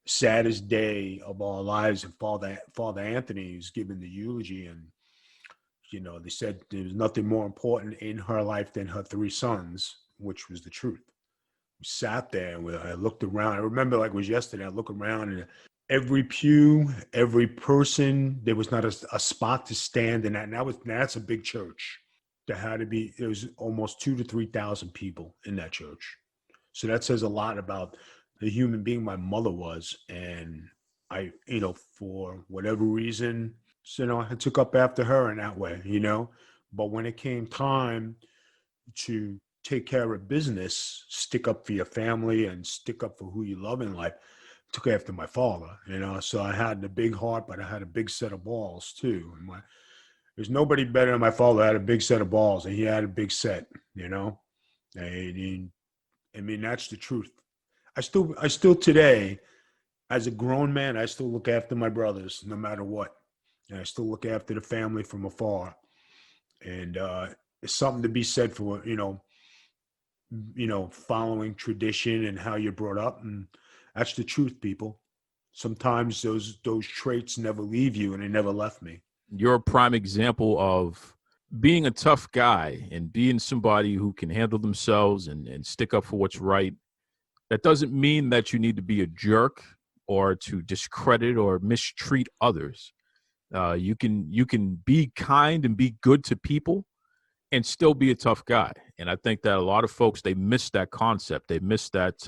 S2: saddest day of our lives, and Father Anthony was giving the eulogy, and they said there was nothing more important in her life than her 3 sons, which was the truth. We sat there and I looked around. I remember like it was yesterday. I look around and every pew, every person, there was not a spot to stand in that. And that's a big church. There was almost 2,000 to 3,000 people in that church. So that says a lot about the human being my mother was. And I, for whatever reason, I took up after her in that way, But when it came time to take care of business, stick up for your family and stick up for who you love in life, I took after my father, So I had a big heart, but I had a big set of balls too. And there's nobody better than my father. I had a big set of balls, and he had a big set, And that's the truth. I still today, as a grown man, I still look after my brothers no matter what. And I still look after the family from afar. And it's something to be said for, following tradition and how you're brought up. And that's the truth, people. Sometimes those traits never leave you, and they never left me.
S4: You're a prime example of being a tough guy and being somebody who can handle themselves and stick up for what's right. That doesn't mean that you need to be a jerk or to discredit or mistreat others. You can be kind and be good to people and still be a tough guy. And I think that a lot of folks, they miss that concept. They miss that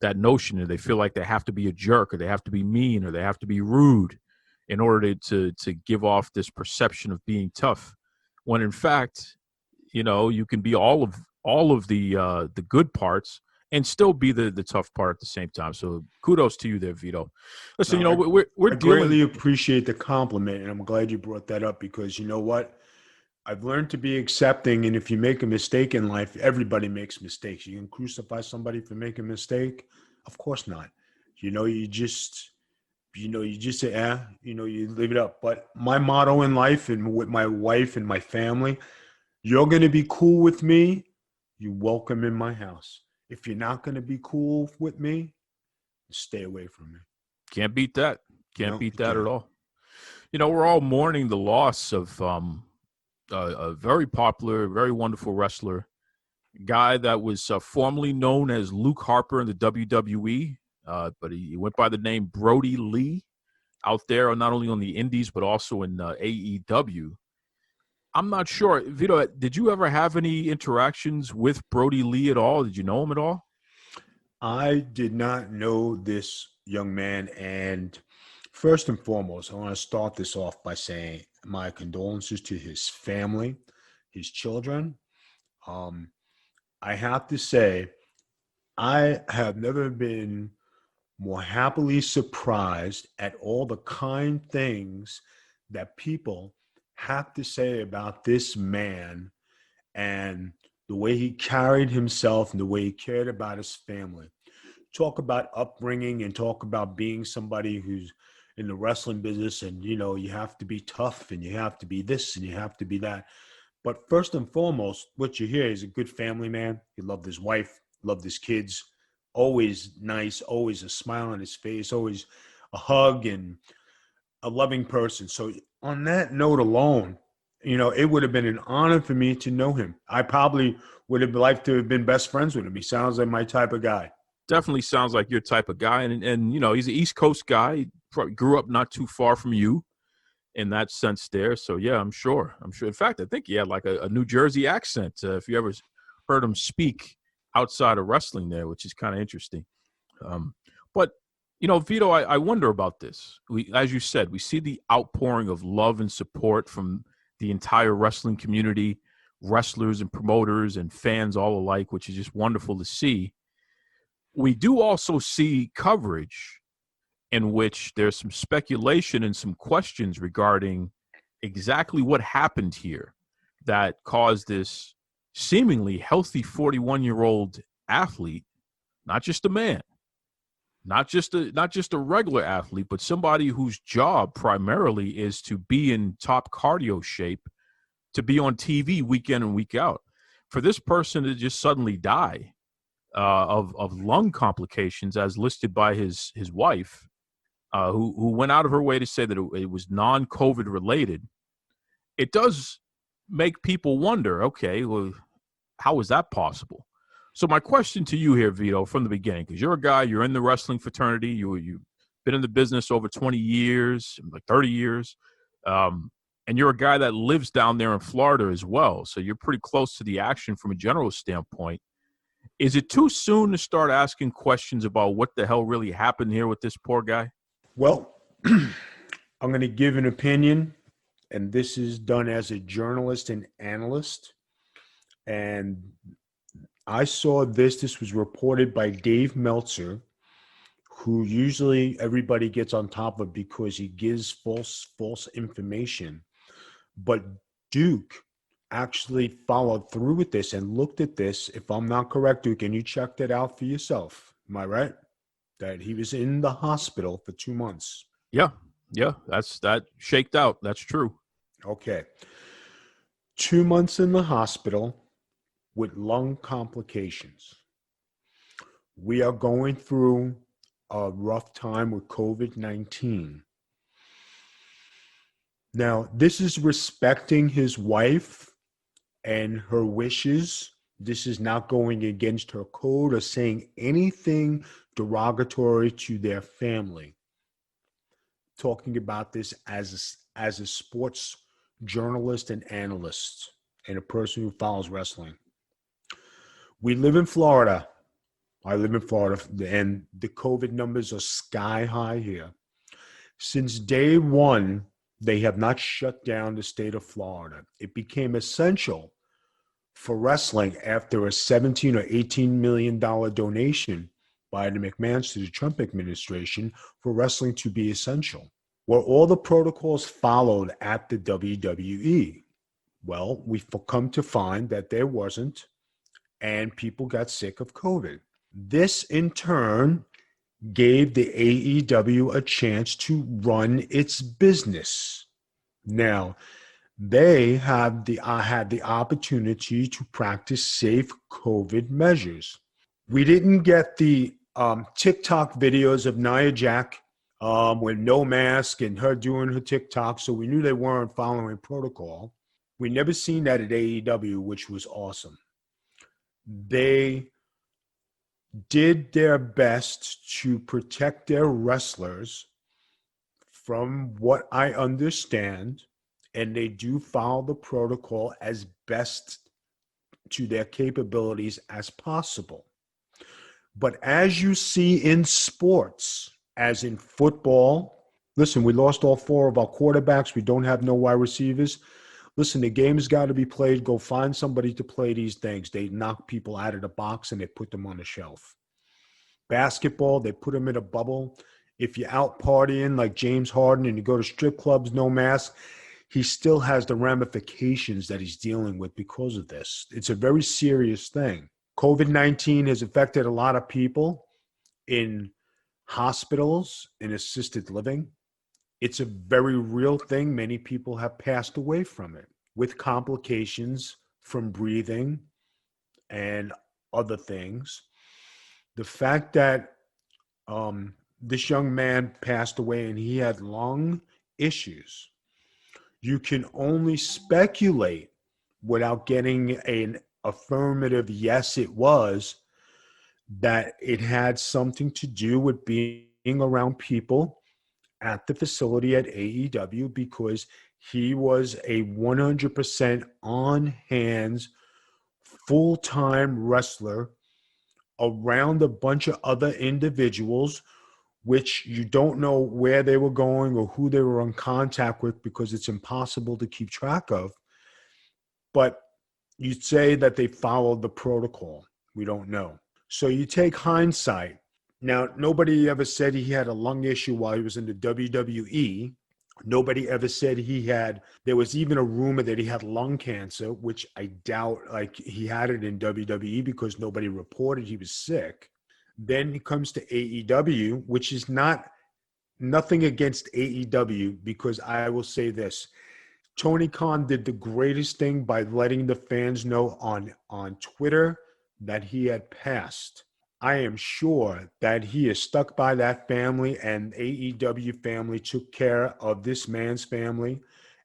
S4: that notion, and they feel like they have to be a jerk, or they have to be mean, or they have to be rude in order to give off this perception of being tough. When in fact, you can be all of the good parts and still be the tough part at the same time. So kudos to you there, Vito. Listen, we're
S2: I greatly appreciate the compliment, and I'm glad you brought that up, because you know what? I've learned to be accepting, and if you make a mistake in life, everybody makes mistakes. You can crucify somebody for making a mistake? Of course not. You just say, you leave it up. But my motto in life, and with my wife and my family, you're going to be cool with me, you're welcome in my house. If you're not going to be cool with me, stay away from me.
S4: Can't beat that. Can't beat that at all. We're all mourning the loss of a very popular, very wonderful wrestler, guy that was formerly known as Luke Harper in the WWE, but he went by the name Brodie Lee out there, not only on the Indies, but also in AEW. I'm not sure. Vito, did you ever have any interactions with Brodie Lee at all? Did you know him at all?
S2: I did not know this young man. And first and foremost, I want to start this off by saying my condolences to his family, his children. I have to say, I have never been more happily surprised at all the kind things that people have to say about this man, and the way he carried himself and the way he cared about his family. Talk about upbringing, and talk about being somebody who's in the wrestling business, and you have to be tough, and you have to be this, and you have to be that. But first and foremost, what you hear is a good family man. He loved his wife, loved his kids, always nice, always a smile on his face, always a hug, and a loving person. So on that note alone, it would have been an honor for me to know him. I probably would have liked to have been best friends with him. He sounds like my type of guy.
S4: Definitely sounds like your type of guy. And he's an East Coast guy. He probably grew up not too far from you in that sense there. So, yeah, I'm sure. In fact, I think he had like a New Jersey accent, if you ever heard him speak outside of wrestling there, which is kind of interesting. But Vito, I wonder about this. As you said, we see the outpouring of love and support from the entire wrestling community, wrestlers and promoters and fans all alike, which is just wonderful to see. We do also see coverage in which there's some speculation and some questions regarding exactly what happened here that caused this seemingly healthy 41-year-old athlete, not just a man, not just a regular athlete, but somebody whose job primarily is to be in top cardio shape, to be on TV week in and week out. For this person to just suddenly die of lung complications, as listed by his wife, who went out of her way to say that it was non-COVID related. It does make people wonder, okay, well, how is that possible? So my question to you here, Vito, from the beginning, because you're a guy, you're in the wrestling fraternity, you've been in the business over 20 years, like 30 years, and you're a guy that lives down there in Florida as well, so you're pretty close to the action from a general standpoint. Is it too soon to start asking questions about what the hell really happened here with this poor guy?
S2: Well, I'm going to give an opinion, and this is done as a journalist and analyst. And I saw this was reported by Dave Meltzer, who usually everybody gets on top of because he gives false information. But Duke actually followed through with this and looked at this. If I'm not correct, Duke, and you checked it out for yourself, am I right? That he was in the hospital for 2 months.
S4: Yeah, that shaked out. That's true.
S2: Okay. 2 months in the hospital with lung complications. We are going through a rough time with COVID-19. Now, this is respecting his wife and her wishes. This is not going against her code or saying anything derogatory to their family. Talking about this as a sports journalist and analyst and a person who follows wrestling. We live in Florida. I live in Florida, and the COVID numbers are sky high here. Since day one, they have not shut down the state of Florida. It became essential for wrestling after a $17 or $18 million donation by the McMahons to the Trump administration for wrestling to be essential. Were all the protocols followed at the WWE? Well, we've come to find that there wasn't, and people got sick of COVID. This, in turn, gave the AEW a chance to run its business. Now, they had the opportunity to practice safe COVID measures. We didn't get the TikTok videos of Nia Jax with no mask and her doing her TikTok, so we knew they weren't following protocol. We never seen that at AEW, which was awesome. They did their best to protect their wrestlers from what I understand, and they do follow the protocol as best to their capabilities as possible. But as you see in sports, as in football, listen, we lost all 4 of our quarterbacks. We don't have no wide receivers. Listen, the game has got to be played. Go find somebody to play these things. They knock people out of the box and they put them on the shelf. Basketball, they put them in a bubble. If you're out partying like James Harden and you go to strip clubs, no mask, he still has the ramifications that he's dealing with because of this. It's a very serious thing. COVID-19 has affected a lot of people in hospitals and assisted living. It's a very real thing. Many people have passed away from it with complications from breathing and other things. The fact that this young man passed away and he had lung issues, you can only speculate without getting an affirmative yes, it was, that it had something to do with being around people at the facility at AEW, because he was a 100% on hands, full-time wrestler around a bunch of other individuals, which you don't know where they were going or who they were in contact with because it's impossible to keep track of. But you'd say that they followed the protocol. We don't know. So you take hindsight. Now, nobody ever said he had a lung issue while he was in the WWE. Nobody ever said there was even a rumor that he had lung cancer, which I doubt, like he had it in WWE because nobody reported he was sick. Then he comes to AEW, which is nothing against AEW, because I will say this. Tony Khan did the greatest thing by letting the fans know on Twitter that he had passed, I am sure that he is stuck by that family, and AEW family took care of this man's family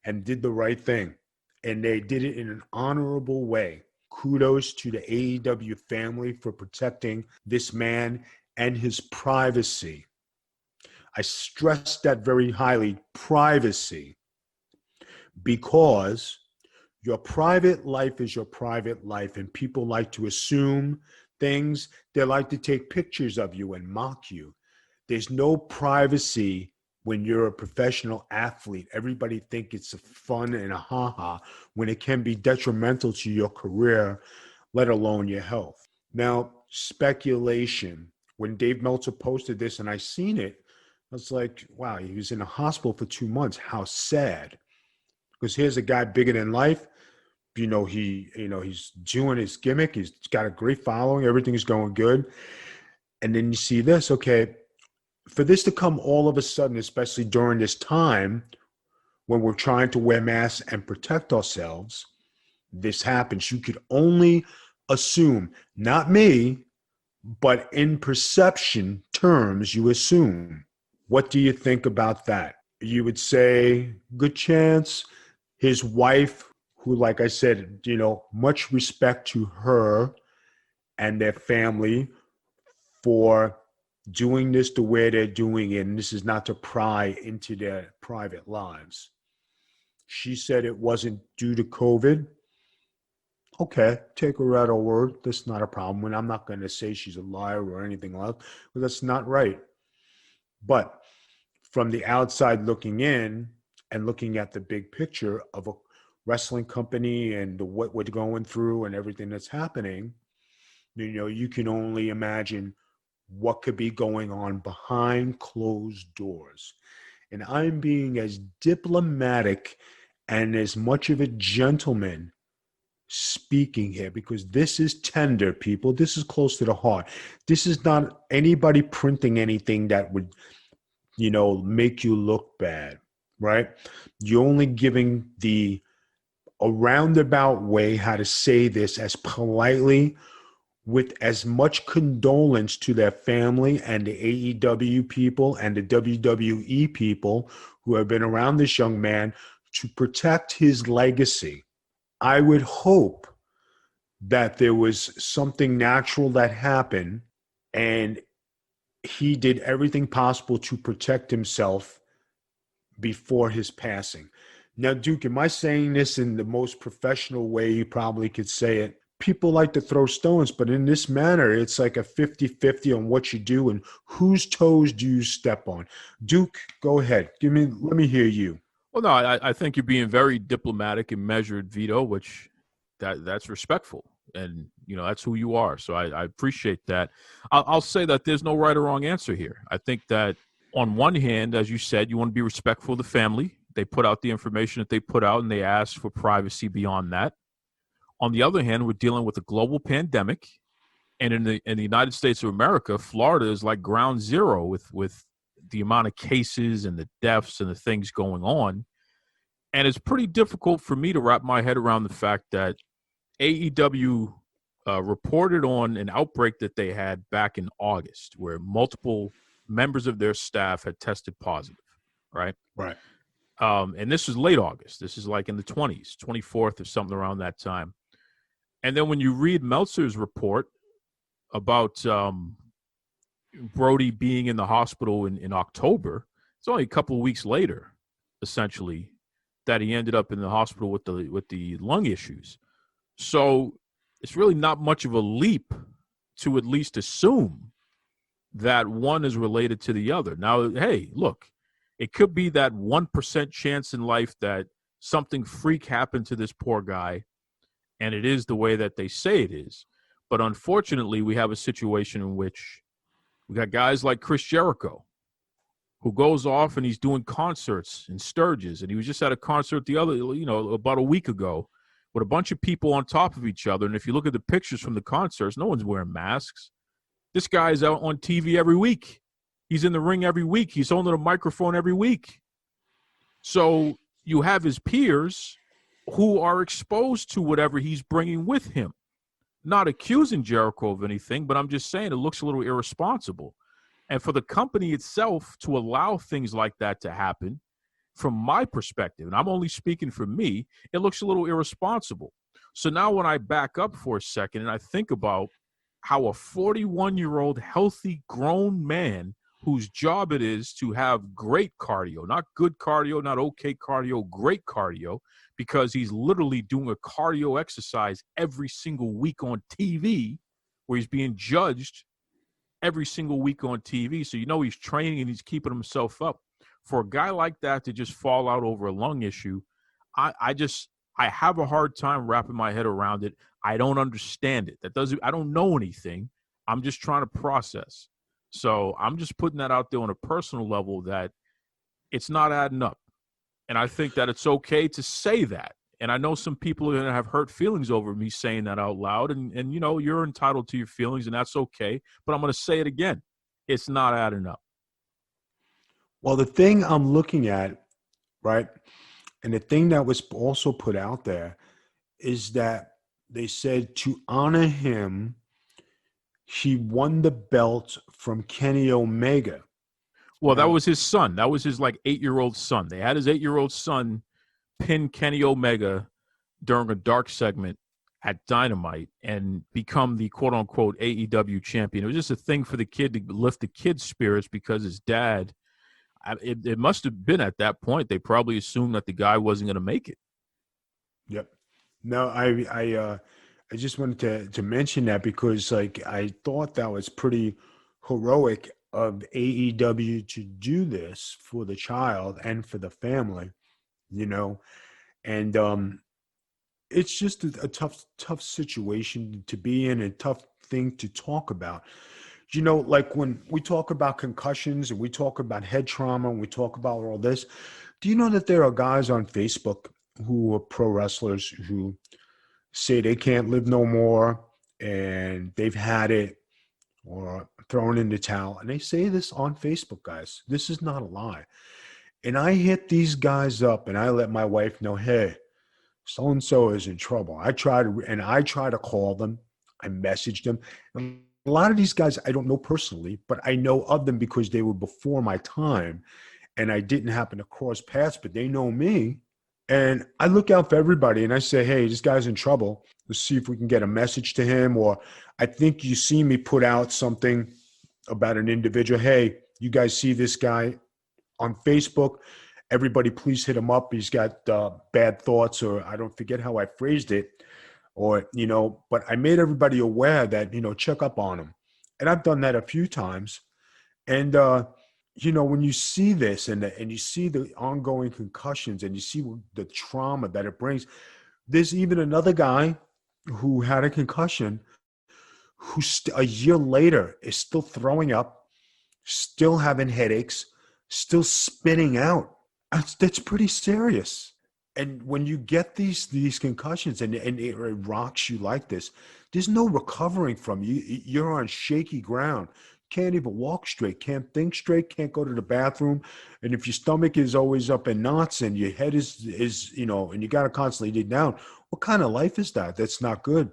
S2: and did the right thing. And they did it in an honorable way. Kudos to the AEW family for protecting this man and his privacy. I stress that very highly, privacy, because your private life is your private life, and people like to assume things. They like to take pictures of you and mock you. There's no privacy when you're a professional athlete. Everybody thinks it's a fun and a ha-ha when it can be detrimental to your career, let alone your health. Now, speculation. When Dave Meltzer posted this and I seen it, I was like, wow, he was in a hospital for 2 months. How sad. Because here's a guy bigger than life. He's doing his gimmick. He's got a great following. Everything's going good. And then you see this, okay, for this to come all of a sudden, especially during this time when we're trying to wear masks and protect ourselves, this happens. You could only assume, not me, but in perception terms, you assume. What do you think about that? You would say, good chance. His wife, who, like I said, much respect to her and their family for doing this the way they're doing it. And this is not to pry into their private lives. She said it wasn't due to COVID. Okay, take her at her word. That's not a problem. And I'm not going to say she's a liar or anything else, but that's not right. But from the outside looking in and looking at the big picture of a wrestling company and what we're going through and everything that's happening, you can only imagine what could be going on behind closed doors. And I'm being as diplomatic and as much of a gentleman speaking here, because this is tender, people. This is close to the heart. This is not anybody printing anything that would, make you look bad, right? You're only giving a roundabout way how to say this as politely, with as much condolence to their family and the AEW people and the WWE people who have been around this young man to protect his legacy. I would hope that there was something natural that happened and he did everything possible to protect himself before his passing. Now, Duke, am I saying this in the most professional way you probably could say it? People like to throw stones, but in this manner, it's like a 50-50 on what you do and whose toes do you step on. Duke, go ahead. let me hear you.
S4: Well, no, I think you're being very diplomatic and measured, Vito, which that's respectful. And, that's who you are. So I appreciate that. I'll say that there's no right or wrong answer here. I think that on one hand, as you said, you want to be respectful of the family. They put out the information that they put out, and they asked for privacy beyond that. On the other hand, we're dealing with a global pandemic. And in the United States of America, Florida is like ground zero with the amount of cases and the deaths and the things going on. And it's pretty difficult for me to wrap my head around the fact that AEW reported on an outbreak that they had back in August where multiple members of their staff had tested positive, right?
S2: Right.
S4: And this was late August. This is like in the 20s, 24th or something around that time. And then when you read Meltzer's report about Brodie being in the hospital in October, it's only a couple of weeks later, essentially, that he ended up in the hospital with the lung issues. So it's really not much of a leap to at least assume that one is related to the other. Now, hey, look, it could be that 1% chance in life that something freak happened to this poor guy, and it is the way that they say it is. But unfortunately, we have a situation in which we got guys like Chris Jericho, who goes off and he's doing concerts in Sturgis. And he was just at a concert about a week ago with a bunch of people on top of each other. And if you look at the pictures from the concerts, no one's wearing masks. This guy is out on TV every week. He's in the ring every week. He's holding a microphone every week. So you have his peers who are exposed to whatever he's bringing with him. not accusing Jericho of anything, but I'm just saying it looks a little irresponsible. And for the company itself to allow things like that to happen, from my perspective, and I'm only speaking for me, it looks a little irresponsible. So now when I back up for a second and I think about how a 41-year-old healthy grown man whose job it is to have great cardio, not good cardio, not okay cardio, great cardio, because he's literally doing a cardio exercise every single week on TV where he's being judged every single week on TV. So, he's training and he's keeping himself up. For a guy like that to just fall out over a lung issue, I have a hard time wrapping my head around it. I don't understand it. I don't know anything. I'm just trying to process. So I'm just putting that out there on a personal level that it's not adding up. And I think that it's okay to say that. And I know some people are going to have hurt feelings over me saying that out loud. And you're entitled to your feelings, and that's okay. But I'm going to say it again. It's not adding up.
S2: Well, the thing I'm looking at, right, and the thing that was also put out there is that they said to honor him, he won the belt from Kenny Omega.
S4: Well, that was his son. That was his 8-year-old son. They had his 8-year-old son pin Kenny Omega during a dark segment at Dynamite and become the quote-unquote AEW champion. It was just a thing for the kid to lift the kid's spirits because his dad, it must have been at that point, they probably assumed that the guy wasn't going to make it.
S2: Yep. No, I just wanted to mention that because I thought that was pretty heroic of AEW to do this for the child and for the family, and it's just a tough situation to be in, a tough thing to talk about. When we talk about concussions and we talk about head trauma and we talk about all this, do you know that there are guys on Facebook who are pro wrestlers who say they can't live no more and they've had it or thrown in the towel? And they say this on Facebook, guys. This is not a lie. And I hit these guys up and I let my wife know, hey, so-and-so is in trouble. I try to call them. I messaged them. And a lot of these guys I don't know personally, but I know of them because they were before my time and I didn't happen to cross paths, but they know me. And I look out for everybody and I say, hey, this guy's in trouble. Let's see if we can get a message to him. Or I think you see me put out something about an individual. Hey, you guys see this guy on Facebook? Everybody please hit him up. He's got bad thoughts, or I don't forget how I phrased it. Or, but I made everybody aware that, check up on him. And I've done that a few times. And, when you see this and you see the ongoing concussions and you see the trauma that it brings, there's even another guy who had a concussion who a year later is still throwing up, still having headaches, still spinning out. That's pretty serious. And when you get these concussions and it rocks you like this, there's no recovering from you. You're on shaky ground. Can't even walk straight, can't think straight, can't go to the bathroom. And if your stomach is always up in knots and your head is and you got to constantly dig down, what kind of life is that? That's not good.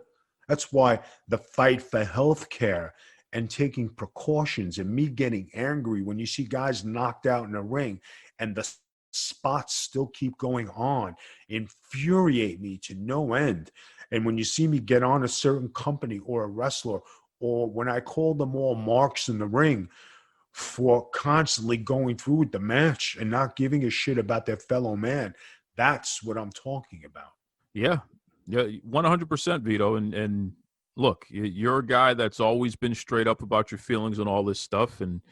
S2: That's why the fight for health care and taking precautions and me getting angry when you see guys knocked out in a ring and the spots still keep going on infuriate me to no end. And when you see me get on a certain company or a wrestler, or when I call them all marks in the ring for constantly going through with the match and not giving a shit about their fellow man, that's what I'm talking about.
S4: Yeah, 100%, Vito. And look, you're a guy that's always been straight up about your feelings on all this stuff, and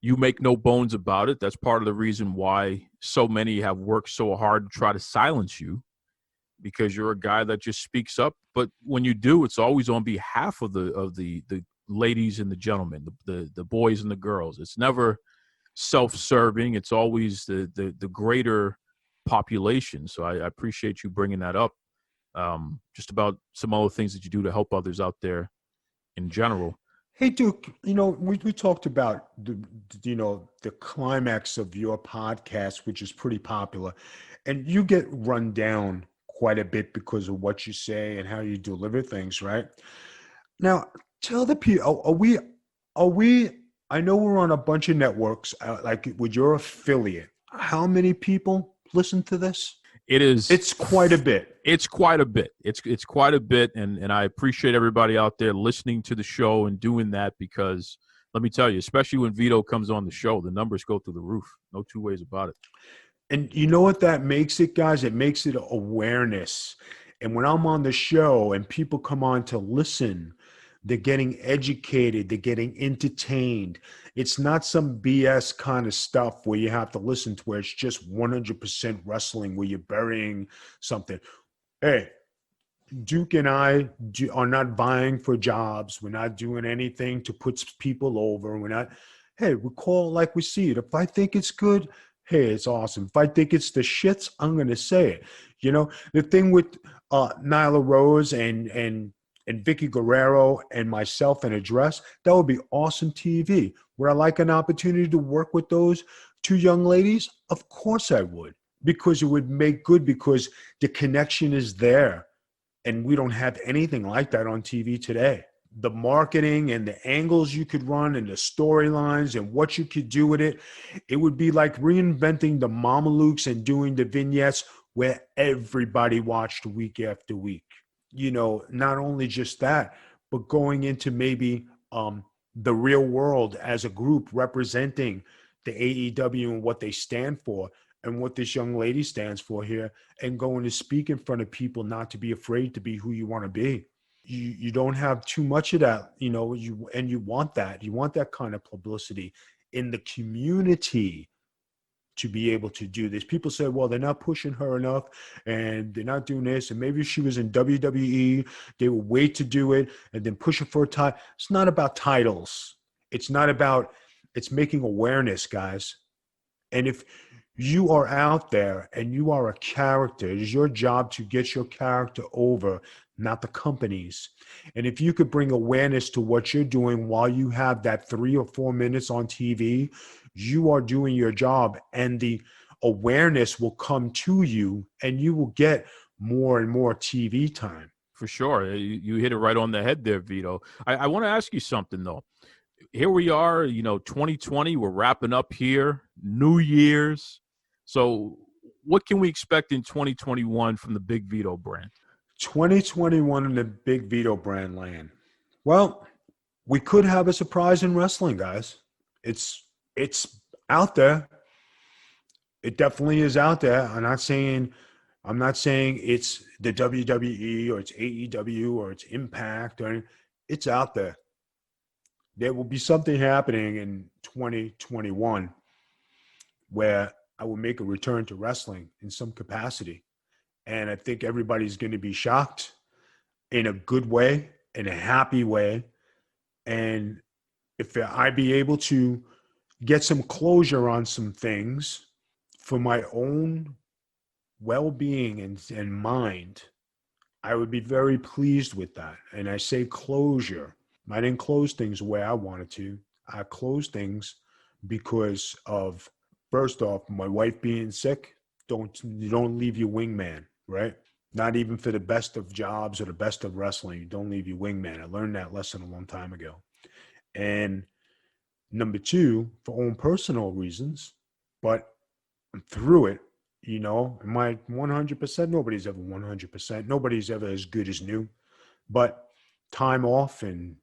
S4: you make no bones about it. That's part of the reason why so many have worked so hard to try to silence you, because you're a guy that just speaks up. But when you do, it's always on behalf of the ladies and the gentlemen, the boys and the girls. It's never self-serving. It's always the greater population. So I appreciate you bringing that up. Just about some other things that you do to help others out there in general.
S2: Hey, Duke, we talked about the climax of your podcast, which is pretty popular, and you get run down quite a bit because of what you say and how you deliver things, right? Now, tell the people, are we, I know we're on a bunch of networks, like with your affiliate. How many people listen to this? It's quite a bit.
S4: It's quite a bit. It's quite a bit, and I appreciate everybody out there listening to the show and doing that, because let me tell you, especially when Vito comes on the show, the numbers go through the roof. No two ways about it.
S2: And you know what that makes it, guys? It makes it awareness. And when I'm on the show and people come on to listen, they're getting educated, they're getting entertained. It's not some BS kind of stuff where you have to listen to, where it's just 100% wrestling, where you're burying something. Hey, Duke and I are not vying for jobs. We're not doing anything to put people over. We're not, hey, we call it like we see it. If I think it's good, hey, it's awesome. If I think it's the shits, I'm going to say it. You know, the thing with Nyla Rose and Vickie Guerrero and myself in a dress, that would be awesome TV. Would I like an opportunity to work with those two young ladies? Of course I would, because it would make good, because the connection is there. And we don't have anything like that on TV today. The marketing and the angles you could run and the storylines and what you could do with it, it would be like reinventing the Mamalukes and doing the vignettes where everybody watched week after week. You know, not only just that, but going into maybe the real world as a group representing the AEW and what they stand for and what this young lady stands for here, and going to speak in front of people, not to be afraid to be who you want to be. You don't have too much of that, you know, you want that. You want that kind of publicity in the community to be able to do this. People say, well, they're not pushing her enough and they're not doing this. And maybe if she was in WWE, they would wait to do it and then push her for a title. It's not about titles. It's making awareness, guys. And if you are out there and you are a character, it is your job to get your character over, not the companies. And if you could bring awareness to what you're doing while you have that 3 or 4 minutes on TV, you are doing your job, and the awareness will come to you and you will get more and more TV time.
S4: For sure. You hit it right on the head there, Vito. I want to ask you something, though. Here we are, 2020, we're wrapping up here, New Year's. So what can we expect in 2021 from the Big Vito brand?
S2: 2021 in the Big Vito brand land. Well, we could have a surprise in wrestling, guys. It's out there. It definitely is out there. I'm not saying it's the WWE or it's AEW or it's Impact, or it's out there. There will be something happening in 2021 where I will make a return to wrestling in some capacity. And I think everybody's going to be shocked in a good way, in a happy way. And if I be able to get some closure on some things for my own well-being and mind, I would be very pleased with that. And I say closure. I didn't close things the way I wanted to. I closed things because of, first off, my wife being sick. You don't leave your wingman, right? Not even for the best of jobs or the best of wrestling. You don't leave your wingman. I learned that lesson a long time ago. And number two, for own personal reasons, but I'm through it. Am I 100%? Nobody's ever 100%. Nobody's ever as good as new. But time off, and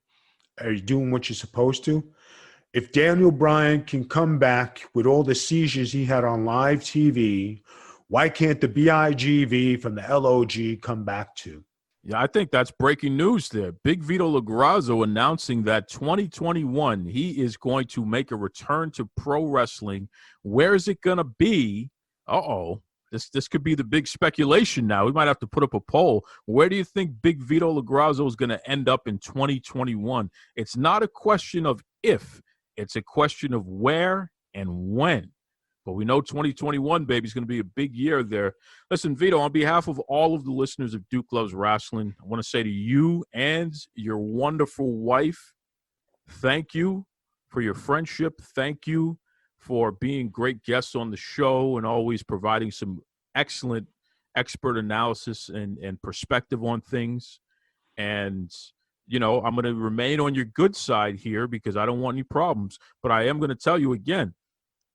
S2: are you doing what you're supposed to? If Daniel Bryan can come back with all the seizures he had on live TV, why can't the BIGV from the LOG come back too?
S4: Yeah, I think that's breaking news there. Big Vito LoGrasso announcing that 2021, he is going to make a return to pro wrestling. Where is it going to be? This could be the big speculation now. We might have to put up a poll. Where do you think Big Vito LoGrasso is going to end up in 2021? It's not a question of if. It's a question of where and when. But we know 2021, baby, is going to be a big year there. Listen, Vito, on behalf of all of the listeners of Duke Loves Rasslin, I want to say to you and your wonderful wife, thank you for your friendship. Thank you for being great guests on the show and always providing some excellent expert analysis and perspective on things. And you know, I'm going to remain on your good side here because I don't want any problems. But I am going to tell you again,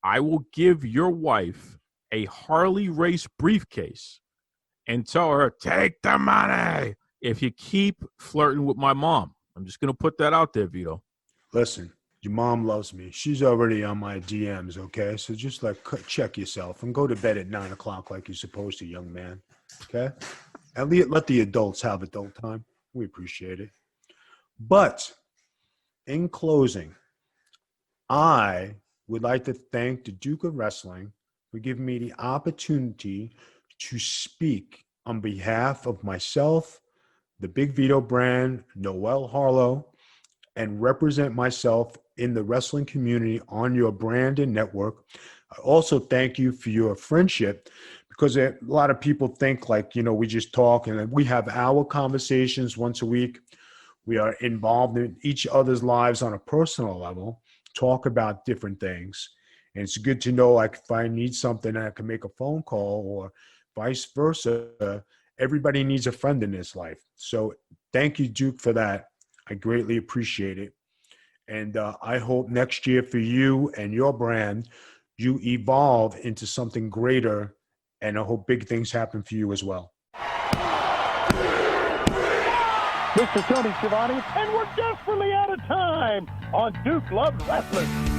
S4: I will give your wife a Harley race briefcase and tell her, take the money if you keep flirting with my mom. I'm just going to put that out there, Vito.
S2: Listen, your mom loves me. She's already on my DMs, okay? So just like check yourself and go to bed at 9 o'clock like you're supposed to, young man, okay? And let the adults have adult time. We appreciate it. But in closing, I would like to thank the Duke of Wrestling for giving me the opportunity to speak on behalf of myself, the Big Vito brand, Noel Harlow, and represent myself in the wrestling community on your brand and network. I also thank you for your friendship, because a lot of people think like, you know, we just talk, and we have our conversations once a week. We are involved in each other's lives on a personal level, talk about different things. And it's good to know, like, if I need something, I can make a phone call, or vice versa. Everybody needs a friend in this life. So thank you, Duke, for that. I greatly appreciate it. And I hope next year for you and your brand, you evolve into something greater. And I hope big things happen for you as well.
S9: Mr. Tony Schiavone, and we're desperately out of time on Duke Loves Wrestling.